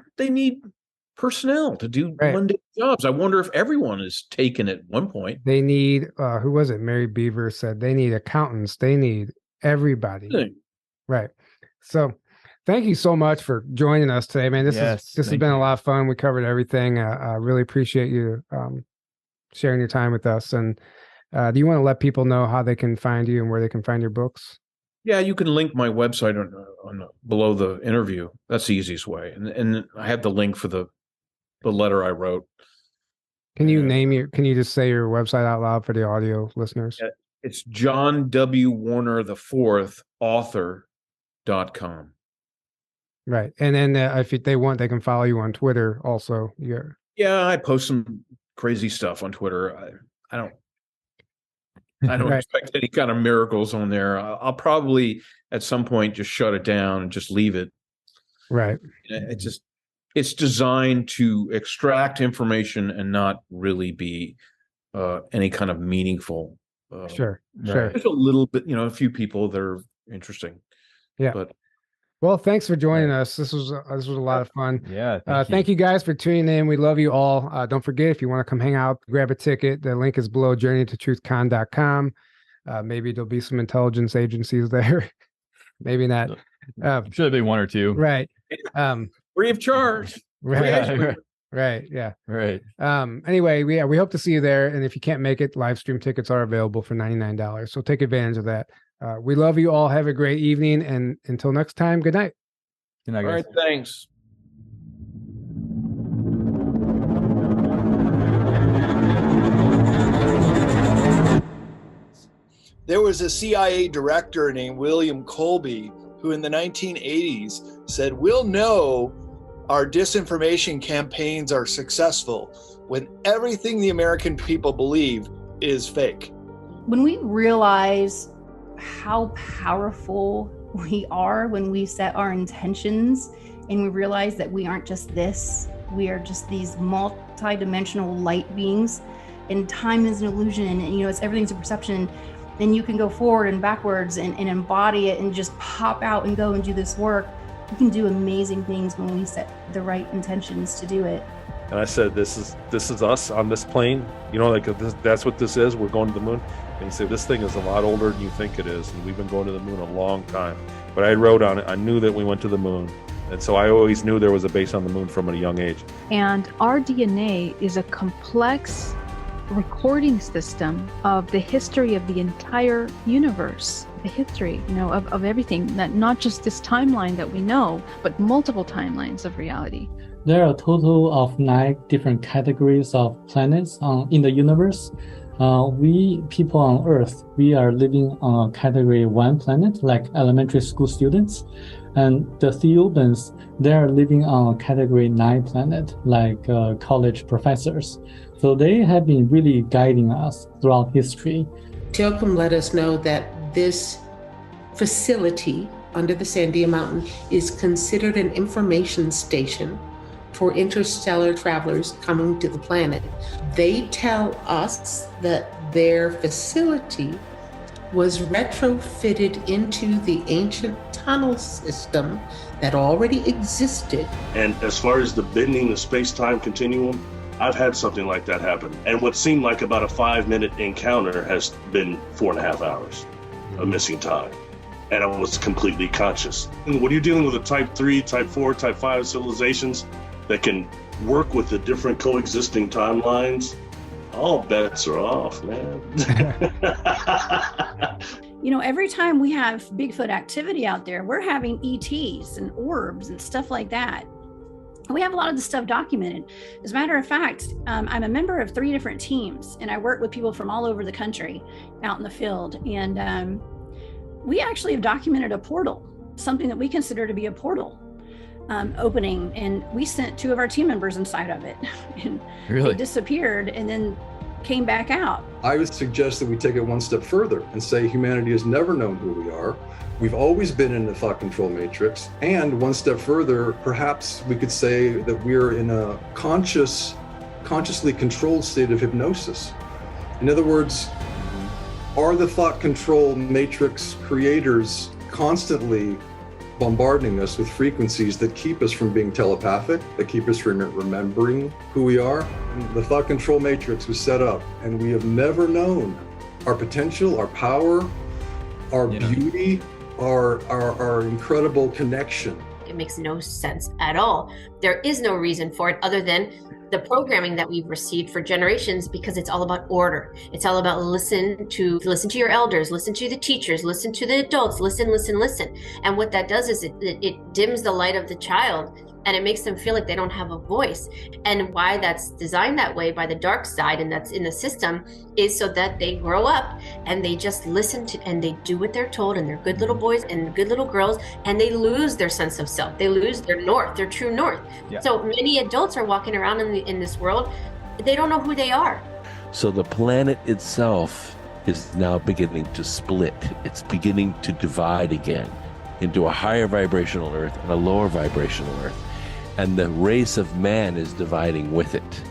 personnel to do mundane jobs. I wonder if everyone is taken at one point. They need, who was it? Mary Beaver said they need accountants. They need everybody. Right. So thank you so much for joining us today, man. This has been a lot of fun. We covered everything. I really appreciate you sharing your time with us. And do you want to let people know how they can find you and where they can find your books? Yeah, you can link my website on below the interview. That's the easiest way. And I have the link for the letter I wrote. Can you just say your website out loud for the audio listeners? Yeah, it's John W. Warner IV, author.com. Right. And then if they want, they can follow you on Twitter also. Yeah, I post some crazy stuff on Twitter. I don't expect any kind of miracles on there. I'll probably at some point just shut it down and just leave it. Right. It's designed to extract information and not really be any kind of meaningful. Sure. There's a little bit, a few people that are interesting. Yeah. But well, thanks for joining us. This was a lot of fun. Yeah. Thank you guys for tuning in. We love you all. Don't forget, if you want to come hang out, grab a ticket. The link is below, journeytotruthcon.com. Maybe there'll be some intelligence agencies there. Maybe not. I'm sure there'll be one or two. Right. Free of charge. Right. Right. Yeah. Right. Anyway, we hope to see you there. And if you can't make it, live stream tickets are available for $99. So take advantage of that. We love you all. Have a great evening. And until next time, good night. Good night, guys. All right. Thanks. There was a CIA director named William Colby who in the 1980s said, we'll know our disinformation campaigns are successful when everything the American people believe is fake. When we realize how powerful we are when we set our intentions and we realize that we aren't just this, we are just these multi-dimensional light beings, and time is an illusion, and it's everything's a perception. Then you can go forward and backwards and embody it and just pop out and go and do this work. We can do amazing things when we set the right intentions to do it. And I said, this is us on this plane. That's what this is. We're going to the moon. And he said, this thing is a lot older than you think it is. And we've been going to the moon a long time. But I wrote on it, I knew that we went to the moon. And so I always knew there was a base on the moon from a young age. And our DNA is a complex recording system of the history of the entire universe, the history, of everything, that not just this timeline that we know, but multiple timelines of reality. There are a total of 9 different categories of planets in the universe. We people on Earth, we are living on a category 1 planet, like elementary school students. And the Theobans, they are living on a category 9 planet, like college professors. So they have been really guiding us throughout history. Joachim let us know that this facility under the Sandia Mountain is considered an information station for interstellar travelers coming to the planet. They tell us that their facility was retrofitted into the ancient tunnel system that already existed. And as far as the bending the space-time continuum, I've had something like that happen. And what seemed like about a 5-minute encounter has been 4.5 hours of missing time. And I was completely conscious. And when you're dealing with a type 3, type 4, type 5 civilizations that can work with the different coexisting timelines, all bets are off, man. You know, every time we have Bigfoot activity out there, we're having ETs and orbs and stuff like that. We have a lot of this stuff documented. As a matter of fact, I'm a member of 3 different teams, and I work with people from all over the country out in the field. And we actually have documented a portal, something that we consider to be a portal opening. And we sent 2 of our team members inside of it. And Really? they disappeared and then came back out. I would suggest that we take it one step further and say humanity has never known who we are. We've always been in the thought control matrix. And one step further, perhaps we could say that we're in a consciously controlled state of hypnosis. In other words, are the thought control matrix creators constantly bombarding us with frequencies that keep us from being telepathic, that keep us from remembering who we are? And the thought control matrix was set up, and we have never known our potential, our power, our beauty, our incredible connection. It makes no sense at all. There is no reason for it other than the programming that we've received for generations, because it's all about order. It's all about listen to your elders, listen to the teachers, listen to the adults, listen. And what that does is it dims the light of the child, and it makes them feel like they don't have a voice. And why that's designed that way by the dark side, and that's in the system, is so that they grow up and they just listen to, and they do what they're told, and they're good little boys and good little girls, and they lose their sense of self. They lose their north, their true north. Yeah. So many adults are walking around in this world, they don't know who they are. So the planet itself is now beginning to split. It's beginning to divide again into a higher vibrational Earth and a lower vibrational Earth. And the race of man is dividing with it.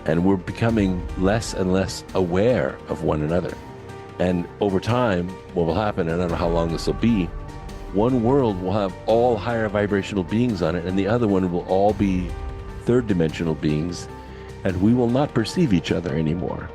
And we're becoming less and less aware of one another. And over time, what will happen, and I don't know how long this will be, one world will have all higher vibrational beings on it, and the other one will all be third dimensional beings, and we will not perceive each other anymore.